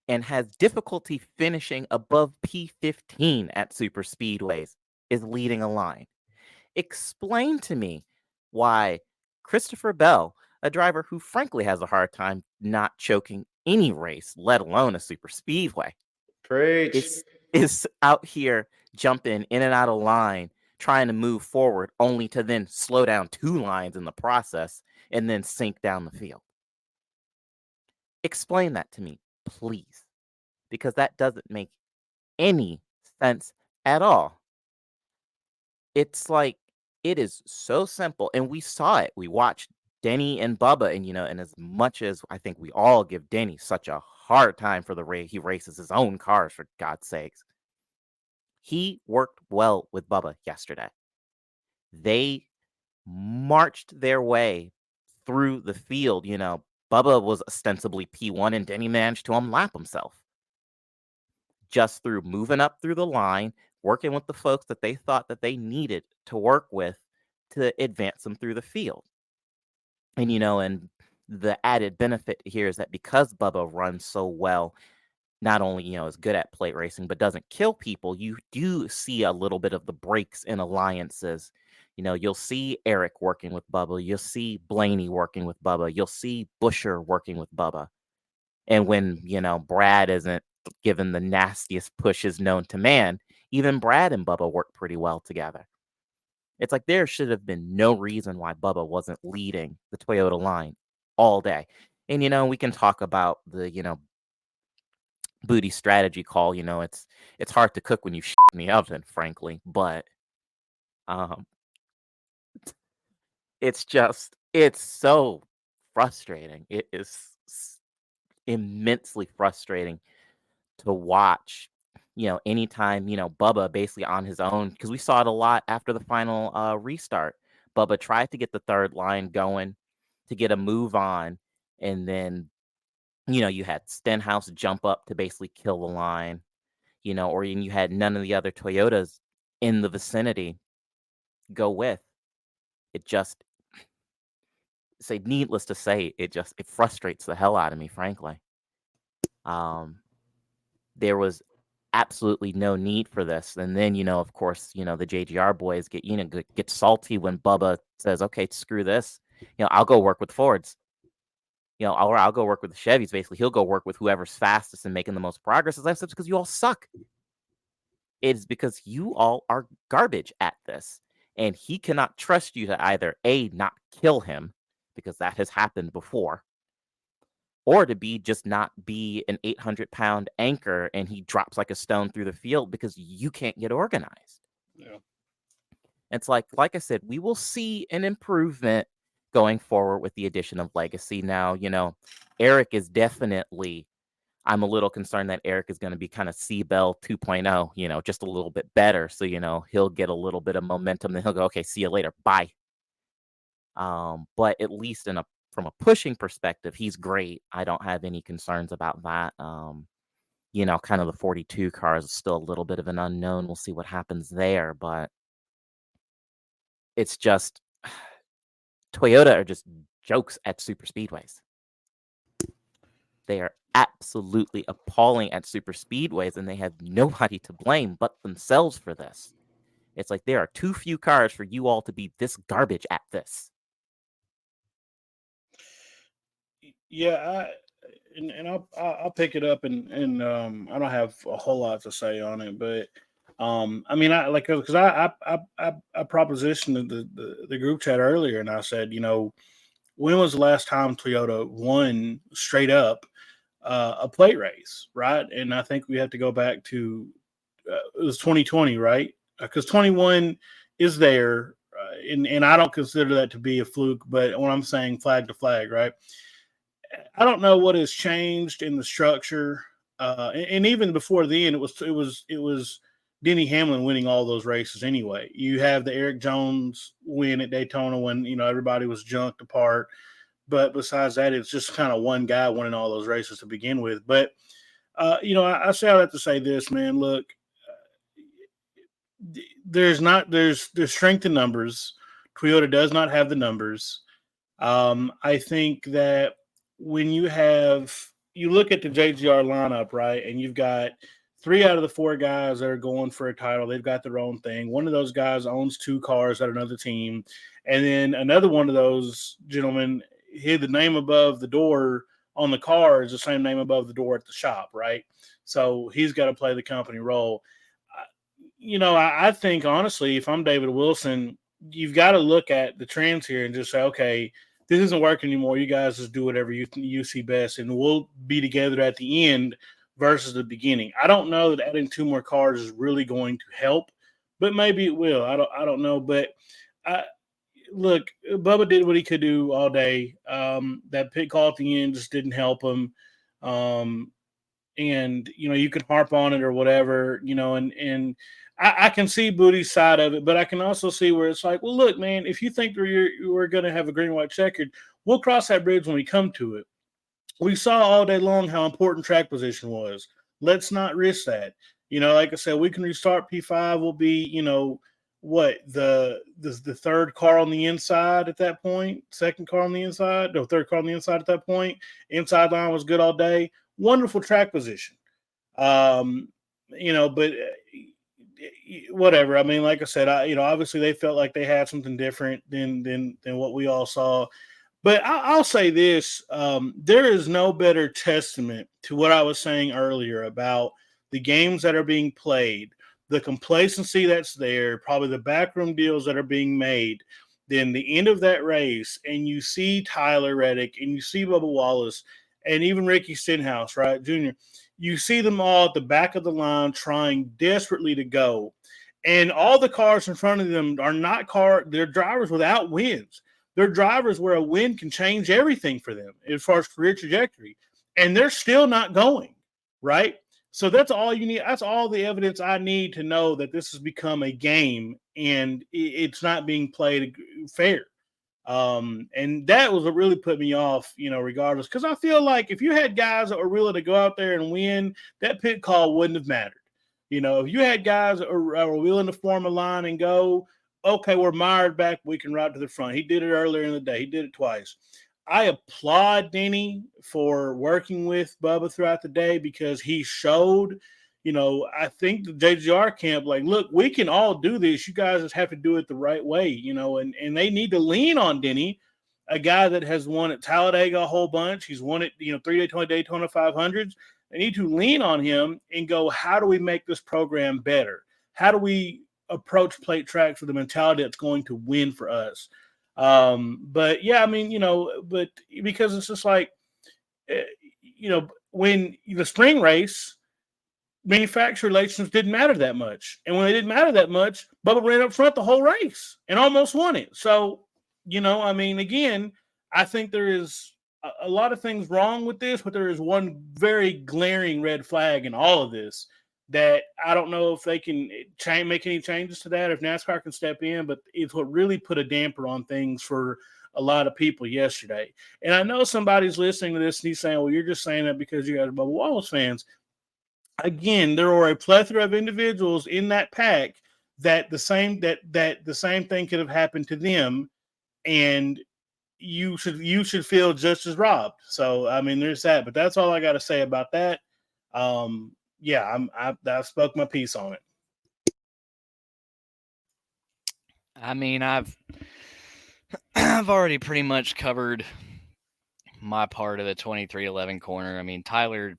and has difficulty finishing above P15 at super speedways, is leading a line. Explain to me why Christopher Bell, a driver who frankly has a hard time not choking any race, let alone a super speedway, is out here jumping in and out of line, trying to move forward, only to then slow down 2 lines in the process and then sink down the field. Explain that to me, please, because that doesn't make any sense at all. It's like, it is so simple, and we saw it. We watched Denny and Bubba, and as much as I think we all give Denny such a hard time for the way he races his own cars, for God's sakes, he worked well with Bubba yesterday. They marched their way through the field. Bubba was ostensibly P1, and Denny managed to unlap himself just through moving up through the line, working with the folks that they thought that they needed to work with to advance them through the field. And, and the added benefit here is that because Bubba runs so well, not only, is good at plate racing, but doesn't kill people, you do see a little bit of the breaks in alliances. You'll see Eric working with Bubba. You'll see Blaney working with Bubba. You'll see Busher working with Bubba. And when, Brad isn't given the nastiest pushes known to man, even Brad and Bubba work pretty well together. It's like there should have been no reason why Bubba wasn't leading the Toyota line all day. And, we can talk about the, booty strategy call. It's hard to cook when you shit in the oven, frankly, but it's so frustrating. It is immensely frustrating to watch, anytime, Bubba basically on his own, because we saw it a lot after the final restart. Bubba tried to get the third line going to get a move on, and then you had Stenhouse jump up to basically kill the line, or you had none of the other Toyotas in the vicinity go with. It just, needless to say, it frustrates the hell out of me, frankly. There was absolutely no need for this. And then, of course, the JGR boys get salty when Bubba says, okay, screw this. I'll go work with Fords. Or I'll go work with the Chevys. Basically, he'll go work with whoever's fastest and making the most progress. As I said, it's because you all suck. It's because you all are garbage at this. And he cannot trust you to either A, not kill him, because that has happened before, or to not be an 800-pound anchor and he drops like a stone through the field because you can't get organized. Yeah. It's like I said, we will see an improvement going forward with the addition of Legacy. Now, Eric is definitely, I'm a little concerned that Eric is going to be kind of C-Bell 2.0, just a little bit better. So, he'll get a little bit of momentum, then he'll go, okay, see you later. Bye. But at least from a pushing perspective, he's great. I don't have any concerns about that. Kind of the 42 cars is still a little bit of an unknown. We'll see what happens there, but it's just Toyota are just jokes at super speedways. They are absolutely appalling at super speedways, and they have nobody to blame but themselves for this. It's like there are too few cars for you all to be this garbage at this. Yeah, I'll pick it up, and I don't have a whole lot to say on it, but because I propositioned the group chat earlier, and I said, when was the last time Toyota won straight up a plate race, right? And I think we have to go back to it was 2020, right? Because 21 is there, and I don't consider that to be a fluke, but when I'm saying flag to flag, right? I don't know what has changed in the structure, and even before then, it was Denny Hamlin winning all those races anyway. You have the Eric Jones win at Daytona when everybody was junked apart, but besides that, it's just kind of one guy winning all those races to begin with. But I say all that to say this, man. Look, there's strength in numbers. Toyota does not have the numbers. I think that when you look at the JGR lineup, right, and you've got 3 out of the 4 guys that are going for a title, they've got their own thing. One of those guys owns 2 cars at another team, and then another one of those gentlemen hid the name above the door on the car is the same name above the door at the shop, right? So he's got to play the company role. I think, honestly, if I'm David Wilson, you've got to look at the trends here and just say, okay, this isn't working anymore. You guys just do whatever you see best, and we'll be together at the end versus the beginning. I don't know that adding 2 more cars is really going to help, but maybe it will. I don't know. But look, Bubba did what he could do all day. That pit call at the end just didn't help him. And you can harp on it or whatever, and I can see Booty's side of it, but I can also see where it's like, well, look, man, if you think we're going to have a green, white checkered, we'll cross that bridge when we come to it. We saw all day long how important track position was. Let's not risk that. Like I said, we can restart P5. We'll be, the third car on the inside at that point, second car on the inside, no, third car on the inside at that point. Inside line was good all day. Wonderful track position. But whatever. I mean, like I said, obviously they felt like they had something different than what we all saw. But I'll say this: there is no better testament to what I was saying earlier about the games that are being played, the complacency that's there, probably the backroom deals that are being made, than the end of that race. And you see Tyler Reddick, and you see Bubba Wallace, and even Ricky Stenhouse, right, Jr. You see them all at the back of the line trying desperately to go. And all the cars in front of them are not they're drivers without wins. They're drivers where a win can change everything for them as far as career trajectory. And they're still not going, right? So that's all you need. That's all the evidence I need to know that this has become a game and it's not being played fair. And that was what really put me off, regardless, because I feel like if you had guys that were willing to go out there and win, that pit call wouldn't have mattered. If you had guys that were willing to form a line and go, okay, we're mired back, we can ride to the front. He did it earlier in the day. He did it twice. I applaud Denny for working with Bubba throughout the day because he showed, I think the JGR camp, like, look, we can all do this. You guys just have to do it the right way, and they need to lean on Denny, a guy that has won at Talladega a whole bunch. He's won it, 3 Daytona 500s. They need to lean on him and go, how do we make this program better? How do we approach plate tracks with a mentality that's going to win for us? But yeah, I mean, but because it's just like, when the spring race, manufacturer relations didn't matter that much. And when they didn't matter that much, Bubba ran up front the whole race and almost won it. So, I mean, again, I think there is a lot of things wrong with this, but there is one very glaring red flag in all of this that I don't know if they can make any changes to that, if NASCAR can step in, but it's what really put a damper on things for a lot of people yesterday. And I know somebody's listening to this and he's saying, well, you're just saying that because you guys are Bubba Wallace fans. Again, there are a plethora of individuals in that pack that the same thing could have happened to them, and you should feel just as robbed. So I mean, there's that. But that's all I got to say about that. Yeah, I've spoke my piece on it. I mean, I've already pretty much covered my part of the 23-11 corner. I mean, Tyler,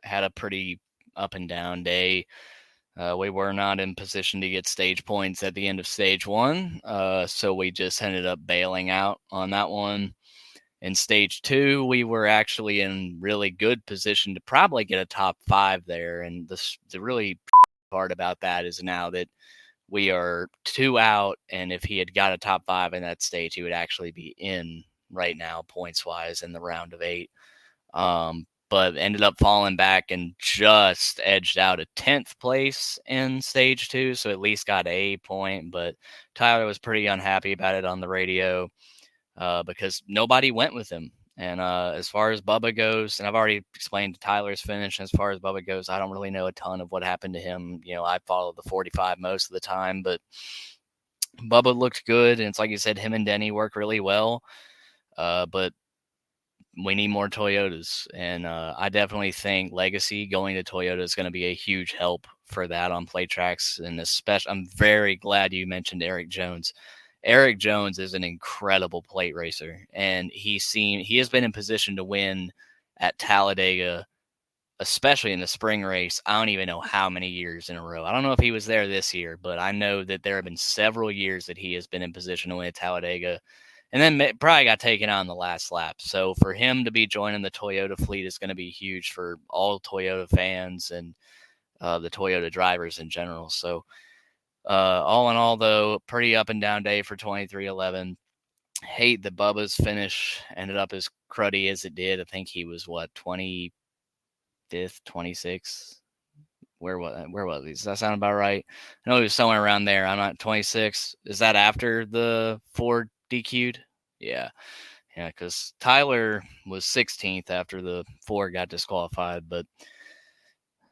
had a pretty up and down day. We were not in position to get stage points at the end of stage one, so we just ended up bailing out on that one. In stage two, we were actually in really good position to probably get a top 5 there. And the really part about that is now that we are 2 out, and if he had got a top 5 in that stage, he would actually be in right now points-wise in the round of 8. But ended up falling back and just edged out a 10th place in stage 2, so at least got a point. But Tyler was pretty unhappy about it on the radio because nobody went with him. And as far as Bubba goes, and I've already explained Tyler's finish, as far as Bubba goes, I don't really know a ton of what happened to him. I follow the 45 most of the time, but Bubba looked good. And it's like you said, him and Denny work really well. But we need more Toyotas, and I definitely think Legacy going to Toyota is going to be a huge help for that on play tracks. And especially, I'm very glad you mentioned Eric Jones. Eric Jones is an incredible plate racer, and he has been in position to win at Talladega, especially in the spring race. I don't even know how many years in a row. I don't know if he was there this year, but I know that there have been several years that he has been in position to win at Talladega. And then probably got taken out in the last lap. So for him to be joining the Toyota fleet is going to be huge for all Toyota fans and the Toyota drivers in general. So all in all, though, pretty up and down day for 23-11. Hate that Bubba's finish ended up as cruddy as it did. I think he was, 25th, 26th? Where was he? Does that sound about right? I know he was somewhere around there. I'm not 26. Is that after the Ford DQ'd? Yeah, because Tyler was 16th after the 4 got disqualified. But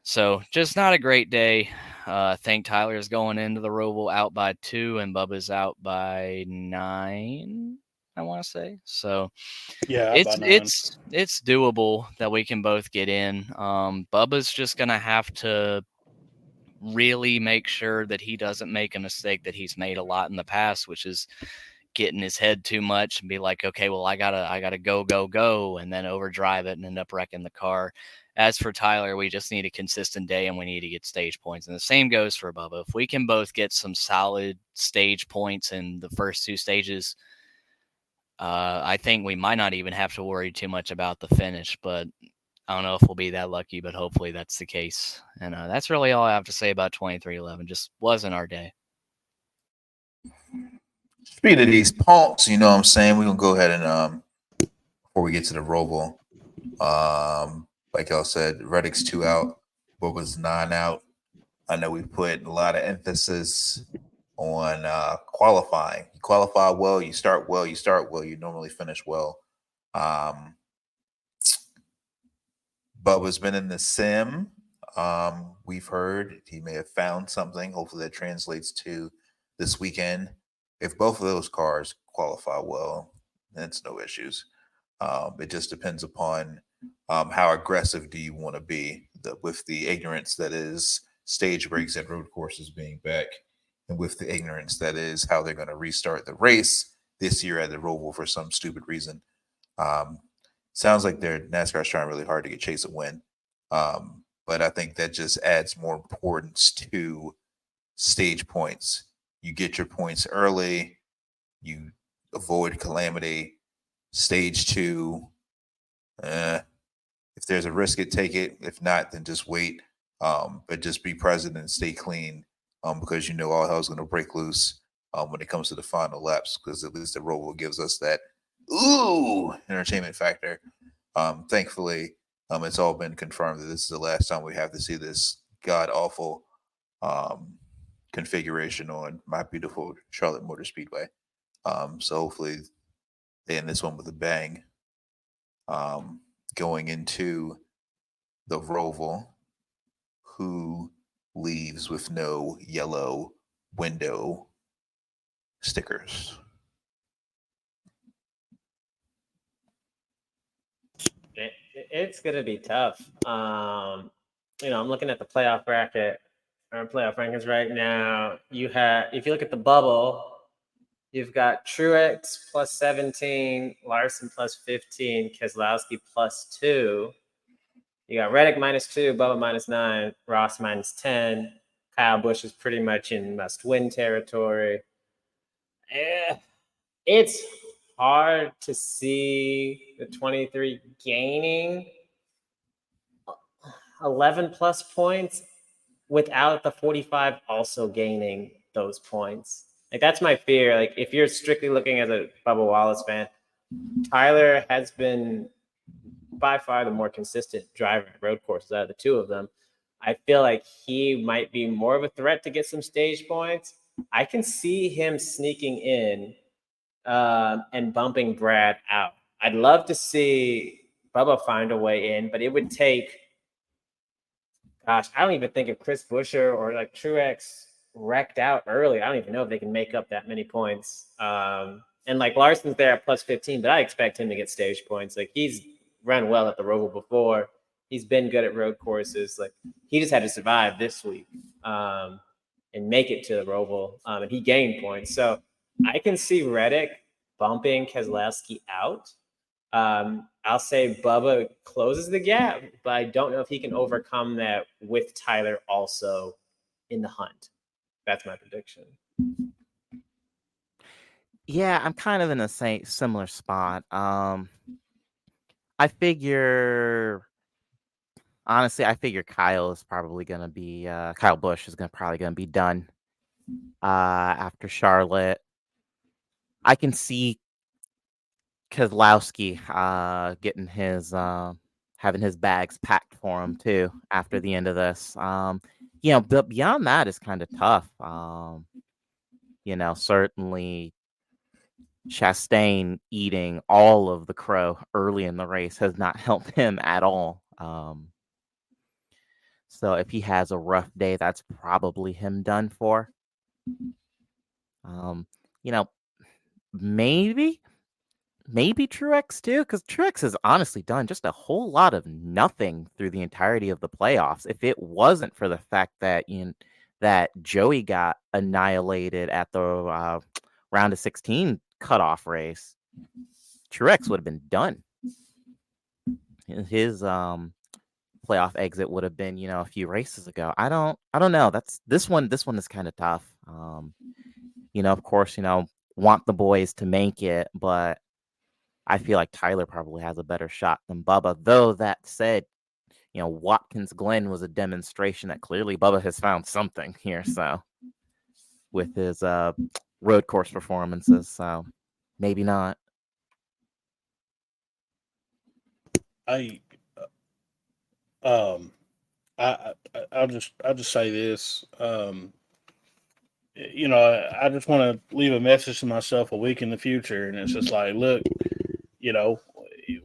So just not a great day. I think Tyler's going into the Roval out by 2 and Bubba's out by 9, I want to say. So Yeah, it's about 9. it's doable that we can both get in. Bubba's just going to have to really make sure that he doesn't make a mistake that he's made a lot in the past, which is getting his head too much and be like, okay, well, I gotta go, and then overdrive it and end up wrecking the car. As for Tyler, we just need a consistent day and we need to get stage points. And the same goes for Bubba. If we can both get some solid stage points in the first 2 stages, I think we might not even have to worry too much about the finish, but I don't know if we'll be that lucky, but hopefully that's the case. And that's really all I have to say about 2311. Just wasn't our day. Speaking of these pumps, you know what I'm saying? We're going to go ahead and, before we get to the Roval, like y'all said, Reddick's 2 out, Bubba's 9 out. I know we put a lot of emphasis on qualifying. You qualify well, you start well, you normally finish well. Bubba's been in the sim. We've heard he may have found something. Hopefully that translates to this weekend. If both of those cars qualify well, then it's no issues. It just depends upon how aggressive do you want to be with the ignorance that is stage breaks at road courses being back, and with the ignorance that is how they're going to restart the race this year at the Roval for some stupid reason. Sounds like NASCAR's trying really hard to get Chase a win. But I think that just adds more importance to stage points. You get your points early, you avoid calamity. Stage 2, if there's a risk it, take it. If not, then just wait. But just be present and stay clean, because all hell's going to break loose when it comes to the final laps, because at least the Roval gives us that entertainment factor. Thankfully, it's all been confirmed that this is the last time we have to see this god-awful configuration on my beautiful Charlotte Motor Speedway. So hopefully they end this one with a bang. Going into the Roval, who leaves with no yellow window stickers? It's gonna be tough. I'm looking at the playoff bracket or playoff rankings right now. If you look at the bubble, you've got Truex plus 17, Larson plus 15, Keselowski plus 2. You got Reddick minus 2, Bubba minus 9, Ross minus 10. Kyle Busch is pretty much in must-win territory. It's hard to see the 23 gaining 11 plus points without the 45 also gaining those points. Like, that's my fear. Like, if you're strictly looking as a Bubba Wallace fan, Tyler has been by far the more consistent driver at road courses out of the two of them. I feel like he might be more of a threat to get some stage points. I can see him sneaking in and bumping Brad out. I'd love to see Bubba find a way in, but it would take, I don't even think if Chris Buescher or like Truex wrecked out early, I don't even know if they can make up that many points. And like Larson's there at plus 15, but I expect him to get stage points. Like, he's run well at the Roval before. He's been good at road courses. Like, he just had to survive this week and make it to the Roval, and he gained points. So I can see Reddick bumping Keselowski out. I'll say Bubba closes the gap, but I don't know if he can overcome that with Tyler also in the hunt. That's my prediction. Yeah, I'm kind of in a similar spot. I figure Kyle is probably going to be Kyle Busch is probably going to be done after Charlotte. I can see Keselowski getting his having his bags packed for him too after the end of this. But beyond that is kind of tough. Certainly Chastain eating all of the crow early in the race has not helped him at all. So if he has a rough day, that's probably him done for. You know, maybe Truex too, because Truex has honestly done just a whole lot of nothing through the entirety of the playoffs. If it wasn't for the fact that that Joey got annihilated at the round of 16 cutoff race, Truex would have been done. His playoff exit would have been, a few races ago. I don't know. This one is kind of tough. Of course, want the boys to make it, but I feel like Tyler probably has a better shot than Bubba. Though that said, Watkins Glen was a demonstration that clearly Bubba has found something here. So with his road course performances, so maybe not. I'll just say this. I just want to leave a message to myself a week in the future, and it's just like, look,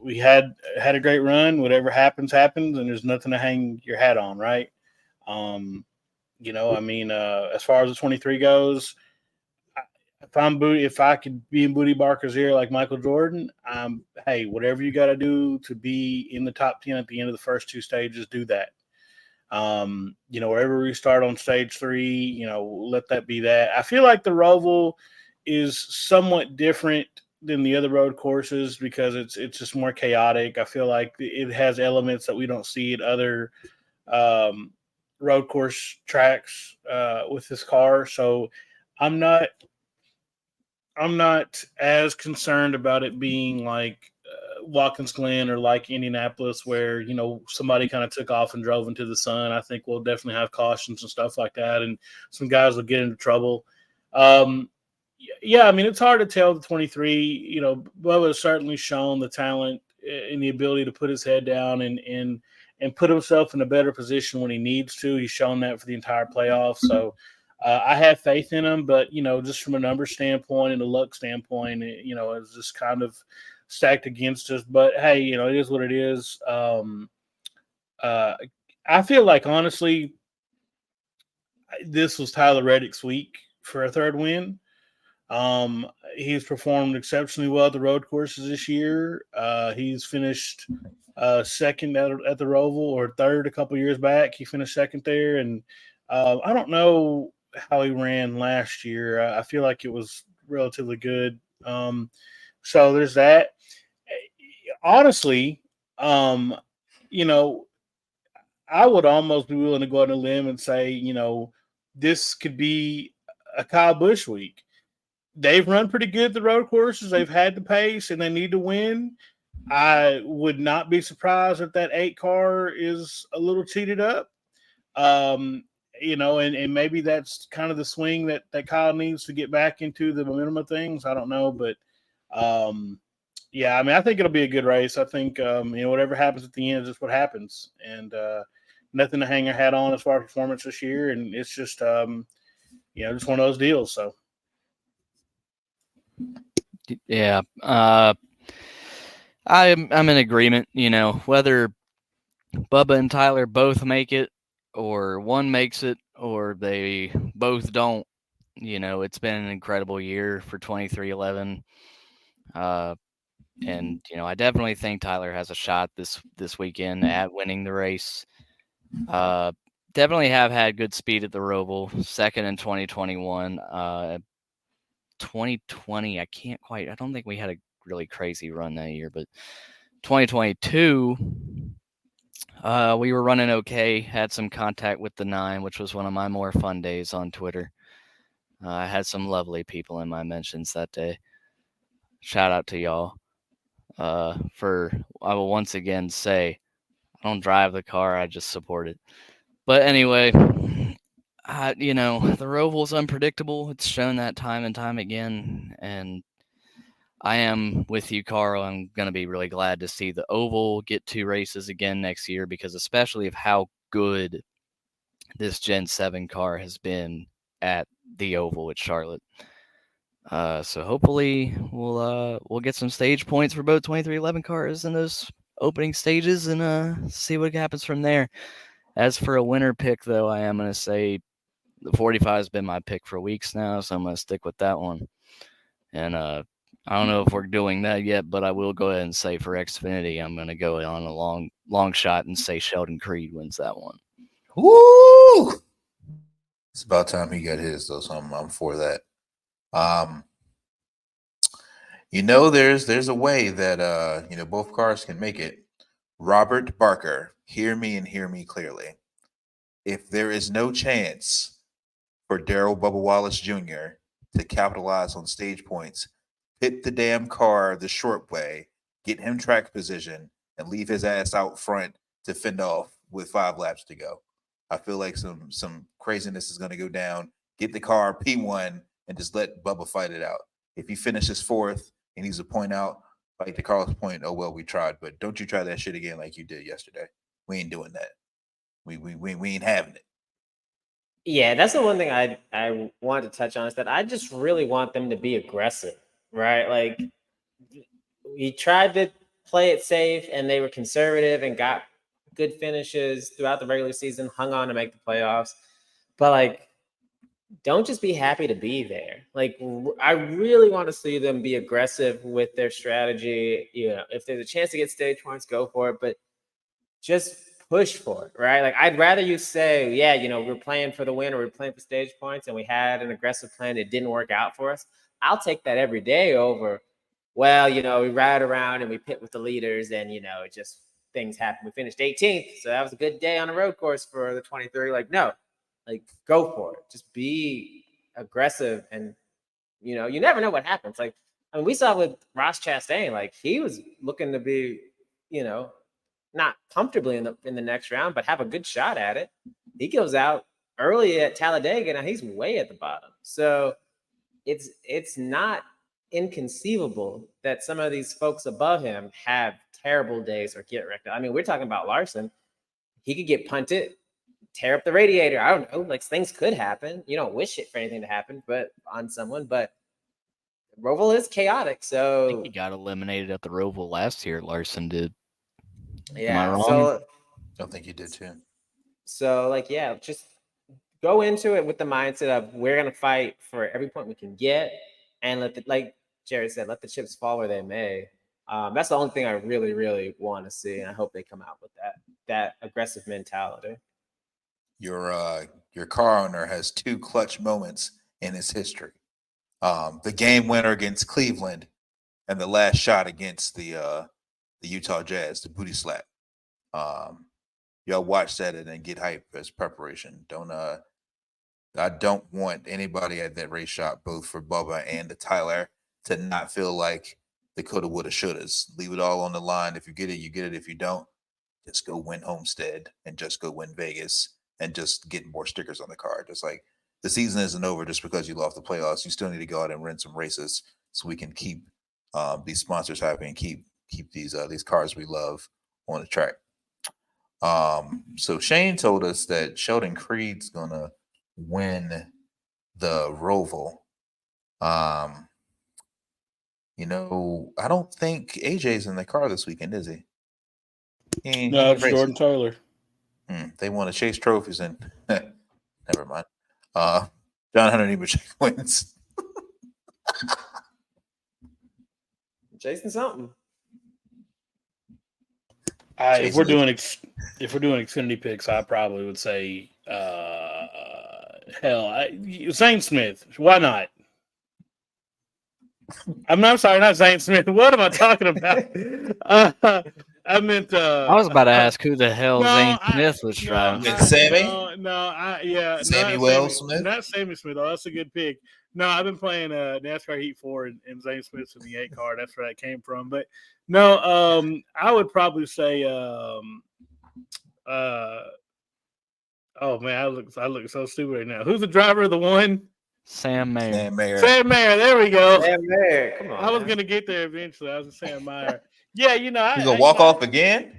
we had a great run. Whatever happens, happens, and there's nothing to hang your hat on, right? As far as the 23 goes, if I could be in Booty Barker's ear like Michael Jordan, hey, whatever you got to do to be in the top 10 at the end of the first two stages, do that. Wherever we start on stage 3, let that be that. I feel like the Roval is somewhat different than the other road courses because it's just more chaotic. I feel like it has elements that we don't see at other road course tracks with this car. So I'm not as concerned about it being like Watkins Glen or like Indianapolis where, somebody kind of took off and drove into the sun. I think we'll definitely have cautions and stuff like that, and some guys will get into trouble. It's hard to tell the 23. Bubba has certainly shown the talent and the ability to put his head down and put himself in a better position when he needs to. He's shown that for the entire playoffs. So I have faith in him, but, just from a number standpoint and a luck standpoint, it's just kind of stacked against us. But, hey, it is what it is. I feel like, honestly, this was Tyler Reddick's week for a third win. He's performed exceptionally well at the road courses this year. He's finished second at the Roval, or third a couple years back. He finished second there, and I don't know how he ran last year. I feel like it was relatively good. So there's that. Honestly, I would almost be willing to go on a limb and say, this could be a Kyle Busch week. They've run pretty good at the road courses. They've had the pace, and they need to win. I would not be surprised if that 8 car is a little cheated up. And maybe that's kind of the swing that Kyle needs to get back into the momentum of things. I don't know, but I think it'll be a good race. I think whatever happens at the end is just what happens, and nothing to hang your hat on as far as performance this year. And it's just just one of those deals. So. Yeah. I'm in agreement, whether Bubba and Tyler both make it or one makes it or they both don't, it's been an incredible year for 23XI. And, I definitely think Tyler has a shot this weekend at winning the race. Definitely have had good speed at the Roval, second in 2021. 2020, I don't think we had a really crazy run that year, but 2022, we were running okay, had some contact with the 9, which was one of my more fun days on Twitter. I had some lovely people in my mentions that day. Shout out to y'all. I will once again say, I don't drive the car, I just support it. But anyway, the Roval's unpredictable. It's shown that time and time again. And I am with you, Carl. I'm going to be really glad to see the Oval get 2 races again next year, because especially of how good this Gen 7 car has been at the Oval at Charlotte. So hopefully we'll get some stage points for both 23XI cars in those opening stages and see what happens from there. As for a winner pick, though, I am going to say the 45 has been my pick for weeks now, so I'm going to stick with that one. And I don't know if we're doing that yet, but I will go ahead and say for Xfinity, I'm going to go on a long shot and say Sheldon Creed wins that one. Woo! It's about time he got his, though, so I'm for that. There's a way that both cars can make it. Robert Barker, hear me and hear me clearly. If there is no chance for Darrell Bubba Wallace Jr. to capitalize on stage points, hit the damn car the short way, get him track position, and leave his ass out front to fend off with 5 laps to go. I feel like some craziness is going to go down. Get the car P1 and just let Bubba fight it out. If he finishes 4th and he's a point out, like the Carlos point, oh well, we tried, but don't you try that shit again like you did yesterday. We ain't doing that. We ain't having it. Yeah, that's the one thing I wanted to touch on is that I just really want them to be aggressive, right? Like we tried to play it safe and they were conservative and got good finishes throughout the regular season, hung on to make the playoffs. But like, don't just be happy to be there. Like, I really want to see them be aggressive with their strategy. If there's a chance to get stage points, go for it. But just push for it, right? Like, I'd rather you say, yeah, we're playing for the win or we're playing for stage points and we had an aggressive plan. It didn't work out for us. I'll take that every day over, well, we ride around and we pit with the leaders and, it just things happen. We finished 18th. So that was a good day on the road course for the 23. Like, no, like go for it. Just be aggressive. And, you never know what happens. Like, I mean, we saw with Ross Chastain, like he was looking to be, not comfortably in the next round, but have a good shot at it. He goes out early at Talladega, and he's way at the bottom. So it's not inconceivable that some of these folks above him have terrible days or get wrecked. I mean, we're talking about Larson. He could get punted, tear up the radiator. I don't know. Like things could happen. You don't wish it for anything to happen, but on someone. But Roval is chaotic. So I think he got eliminated at the Roval last year. Larson did. Yeah. Am I wrong? So I think you did too. So just go into it with the mindset of we're gonna fight for every point we can get, and like Jared said, let the chips fall where they may. That's the only thing I really, really want to see, and I hope they come out with that aggressive mentality. Your car owner has 2 clutch moments in his history. The game winner against Cleveland and the last shot against the Utah Jazz, the booty slap. Y'all watch that and then get hype as preparation. I don't want anybody at that race shop, both for Bubba and the Tyler, to not feel like the coulda, woulda, shouldas. Leave it all on the line. If you get it, you get it. If you don't, just go win Homestead and just go win Vegas and just get more stickers on the car. Just like the season isn't over just because you lost the playoffs. You still need to go out and run some races so we can keep these sponsors happy and keep these cars we love on the track. So Shane told us that Sheldon Creed's gonna win the Roval. I don't think AJ's in the car this weekend, is he? No, it's Jordan Taylor. They want to chase trophies and never mind. John Hunter Nemechek wins. Chasing something. If we're doing Xfinity picks, I probably would say Zane Smith. Why not? I'm sorry, not Zane Smith. What am I talking about? I meant. I was about to ask who the hell Zane Smith was driving. Sammy? Sammy Wells Smith? Not Sammy Smith. Oh, that's a good pick. No, I've been playing NASCAR Heat 4 and Zane Smith's in the 8 car. That's where that came from. But no, I would probably say oh man, I look so stupid right now. Who's the driver of the one? Sam Mayer. Sam Mayer. There we go. Sam Mayer. Come on. I was gonna get there eventually. I was Sam Mayer. Yeah, you gonna walk off again?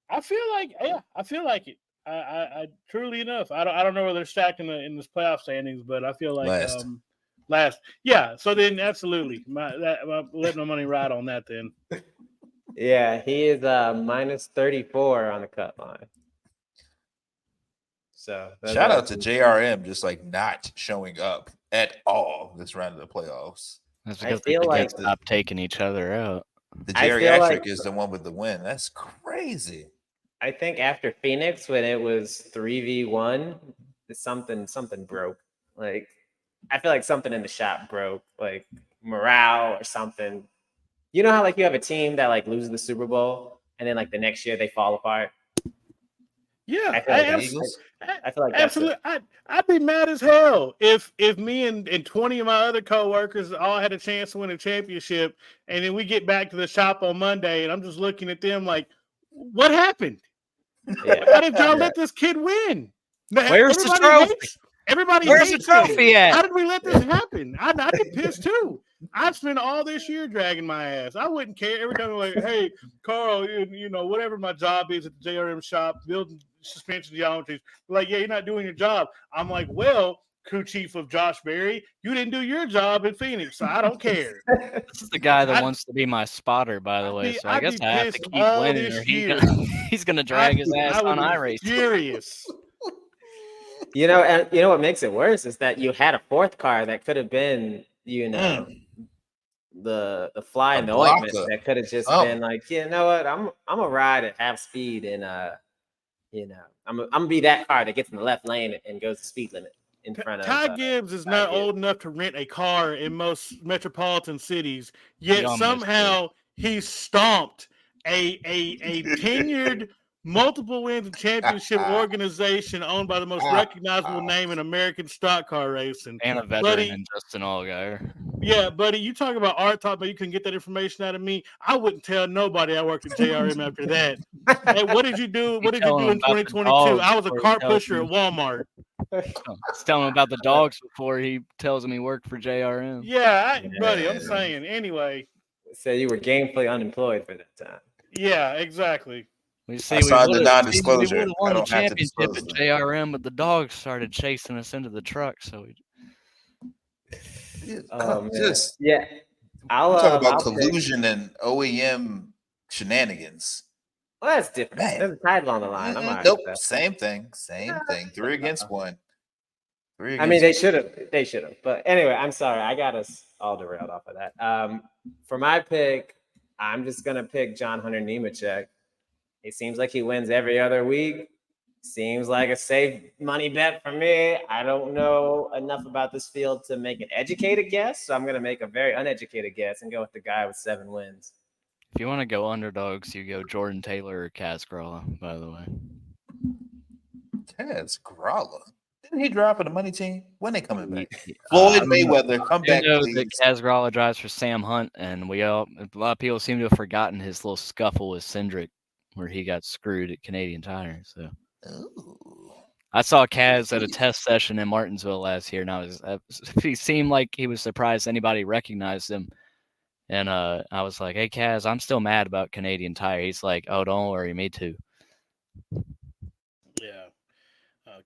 I feel like it. I truly enough. I don't know where they're stacked in this playoff standings, but I feel like last. Yeah. So then, absolutely, I'm letting my money ride on that. Then. Yeah, he is minus 34 on the cut line. So shout out to JRM just like not showing up at all this round of the playoffs. That's I because feel they like stop taking each other out. The I feel geriatric like- is the one with the win. That's crazy. I think after Phoenix, when it was 3v1, something broke. Like, I feel like something in the shop broke, like morale or something. You know how like you have a team that like loses the Super Bowl and then like the next year they fall apart. Yeah, I feel like that's absolutely. I'd be mad as hell if me and 20 of my other coworkers all had a chance to win a championship, and then we get back to the shop on Monday, and I'm just looking at them like, what happened? Yeah. How did y'all let this kid win? Where's the trophy? Everybody Where's the hates him. trophy at? How did we let this happen? I'd get pissed too. I'd spend all this year dragging my ass. I wouldn't care. Every time I'm like, hey, Carl, you know, whatever my job is at the JRM shop, building suspension geometries. Like, yeah, you're not doing your job. I'm like, well, crew chief of Josh Berry, you didn't do your job in Phoenix, so I don't care. This is the guy that wants to be my spotter, by the way. So I guess I have to keep winning, or he's gonna drag his ass on iRacing. Furious. You know, and you know what makes it worse is that you had a fourth car that could have been, you know, the fly in the ointment that could have just been like, you know what, I'm a ride at half speed, and you know, I'm gonna be that car that gets in the left lane and goes the speed limit in front of. Ty Gibbs is not old enough to rent a car in most metropolitan cities, yet somehow he stomped a tenured, multiple wins championship organization owned by the most recognizable name in American stock car racing. And a veteran in Justin Allgaier. Yeah, buddy, you talk about art talk, but you couldn't get that information out of me. I wouldn't tell nobody I worked at JRM after that. Hey, what did you do? What did you do in 2022? I was a car pusher at Walmart. Let's tell him about the dogs before he tells him he worked for JRM. Yeah, buddy, I'm saying. Anyway. So you were gainfully unemployed for that time. Yeah, exactly. We see, I signed the non-disclosure. We would have won I the don't have to championship disclose at them. JRM, but the dogs started chasing us into the truck. So we Just yeah. I'll talk about collusion and OEM shenanigans. Well, that's different. Man. There's a title on the line. I'm all right Nope, with that. same thing. 3 against 1. I mean, they should have. But anyway, I'm sorry. I got us all derailed off of that. For my pick, I'm just gonna pick John Hunter Nemechek. It seems like he wins every other week. Seems like a safe money bet for me. I don't know enough about this field to make an educated guess, so I'm gonna make a very uneducated guess and go with the guy with 7 wins. if you want to go underdogs, you go Jordan Taylor or Kaz Gralla, by the way. Kaz Gralla. Didn't he drive for the money team? When they coming back? Floyd Mayweather, come back, please. That Kaz Gralla drives for Sam Hunt, and a lot of people seem to have forgotten his little scuffle with Cindric, where he got screwed at Canadian Tire. So I saw Kaz at a test session in Martinsville last year, and he seemed like he was surprised anybody recognized him. And I was like, "Hey, Kaz, I'm still mad about Canadian Tire." He's like, "Oh, don't worry, me too." Yeah.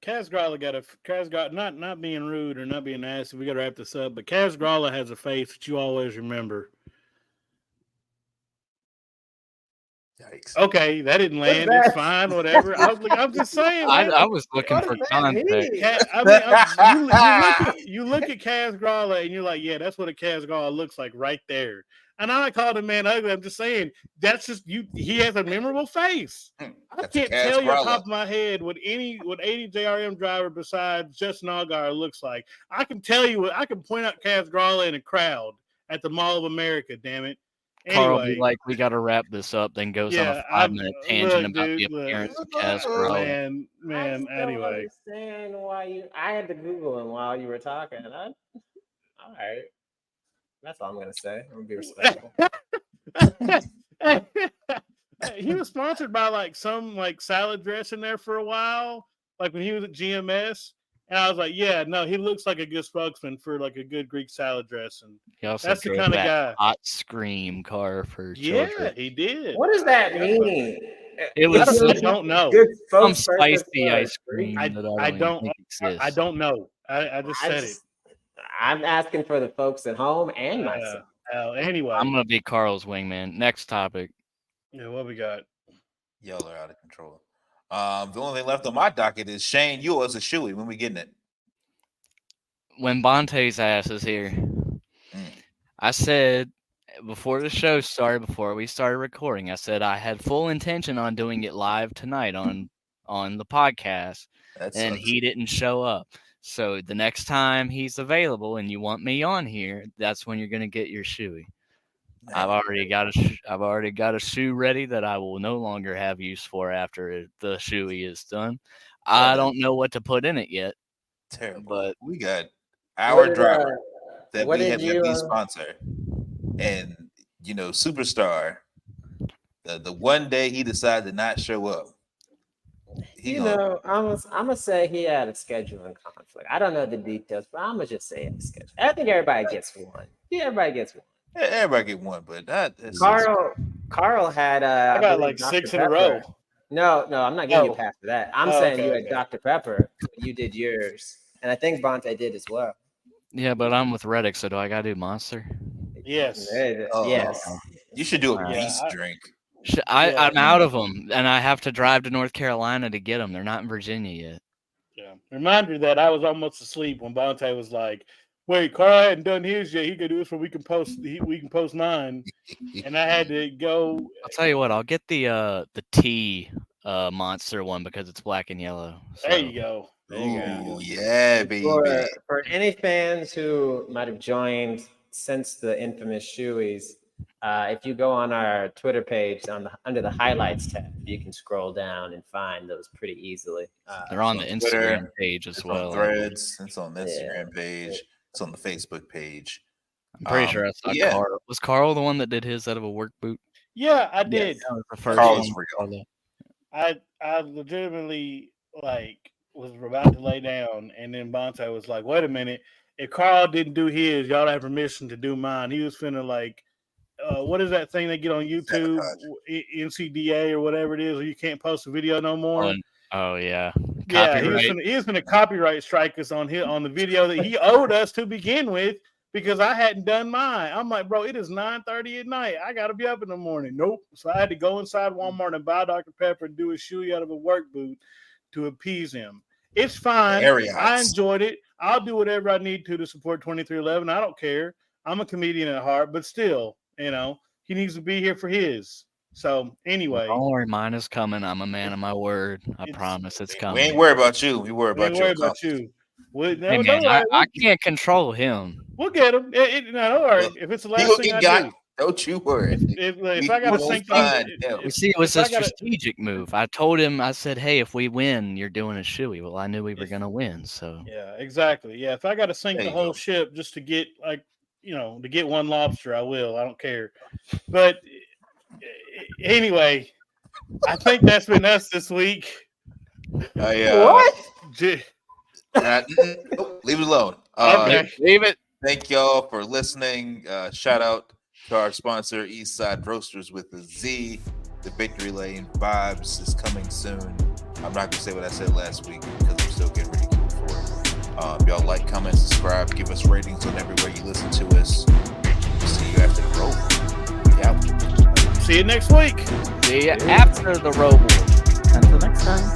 Kaz Gralla not being rude or not being nasty. We got to wrap this up, but Kaz Gralla has a face that you always remember. Yikes. Okay, that didn't land. It's fine, whatever. I'm just saying. I was looking for context. You look at Kaz Gralla and you're like, yeah, that's what a Kaz Gralla looks like right there. And I called a man ugly. I'm just saying that's just you. He has a memorable face. I can't tell you off the top of my head what any JRM driver besides Justin Allgaier looks like. I can tell you I can point out Kaz Gralla in a crowd at the Mall of America. Damn it. Carl Anyway, be like, we got to wrap this up, then goes on a 5-minute tangent about the appearance of Kaz Gralla. Man, anyway. Understand why I had to Google him while you were talking. All right. That's all I'm going to say. I'm going to be respectful. He was sponsored by some salad dressing there for a while, like when he was at GMS. And I was like, yeah, no, he looks like a good spokesman for a good Greek salad dressing. He also That's the drove kind of that guy. Hot Scream car for children. Yeah, he did. What does that mean? It was I don't know. some spicy ice cream I don't think exists. I don't know. I just said it. I'm asking for the folks at home and myself. Anyway, I'm gonna be Carl's wingman. Next topic. Yeah, what we got? Y'all are out of control. The only thing left on my docket is Shane. You as a shoey. When we getting it? When Bonte's ass is here. I said before the show started, before we started recording, I said I had full intention on doing it live tonight on the podcast, and he didn't show up. So the next time he's available and you want me on here, that's when you're gonna get your shoey. I've already got a shoe ready that I will no longer have use for after the shoey is done. I don't know what to put in it yet. Terrible. But we got our driver that we had let me sponsor, and Superstar. The one day he decided to not show up. I'm gonna say he had a scheduling conflict. I don't know the details, but I'm gonna just say he had a schedule. I think everybody gets one. Yeah, everybody gets one. Yeah, everybody get one, but Carl had I got like Dr. 6 Pepper. in a row. No, I'm not giving you past for that. I'm saying you had okay. Dr. Pepper, you did yours, and I think Bonte did as well. Yeah, but I'm with Reddick, so do I gotta do Monster? Yes. Yes. You should do a beast drink. I'm out of them, and I have to drive to North Carolina to get them. They're not in Virginia yet. Yeah. Reminder that I was almost asleep when Bonte was like, "Wait, Carl hadn't done his yet. He could do this, so we can post mine." And I had to go. I'll tell you what. I'll get the T Monster one because it's black and yellow. So. There you go. Oh yeah, baby. For any fans who might have joined since the infamous shoeys, if you go on our Twitter page under the highlights tab, you can scroll down and find those pretty easily. They're on the Instagram page as well. On Threads. It's on the Instagram page. It's on the Facebook page. I'm pretty sure I saw Carl. Was Carl the one that did his out of a work boot? Yeah, I did. That was the first Carl's one. real. I legitimately was about to lay down, and then Bonte was like, "Wait a minute! If Carl didn't do his, y'all have permission to do mine." He was finna what is that thing they get on YouTube, NCDA or whatever it is, where you can't post a video no more? Oh yeah, copyright. He was gonna copyright strike us on the video that he owed us to begin with because I hadn't done mine. I'm like, bro, it is 9:30 at night. I gotta be up in the morning. Nope. So I had to go inside Walmart and buy Dr. Pepper and do a shoey out of a work boot to appease him. It's fine. I enjoyed it. I'll do whatever I need to support 2311. I don't care. I'm a comedian at heart, but still, he needs to be here for his. So anyway, don't worry, mine is coming. I'm a man of my word. I promise it's coming. We ain't worried about you. We worry about you. Hey, man, I can't control him. We'll get him. Don't worry. If it's the last thing I do. Don't you worry. If I got to sync you see, it was a strategic move. I told him, I said, "Hey, if we win, you're doing a shoey." Well, I knew we were gonna win, so yeah, exactly. Yeah, if I got to sink the whole ship just to get to get one lobster, I will. I don't care. But anyway, I think that's been us this week. What? Leave it alone. Okay, leave it. Thank y'all for listening. Shout out to our sponsor, Eastside Roasters with a Z. The Victory Lane Vibes is coming soon. I'm not gonna say what I said last week because I'm still getting ridiculed for it. Y'all like, comment, subscribe, give us ratings on everywhere you listen to us. See you after the roll. Yeah. See you next week. See you after the roll. Until next time.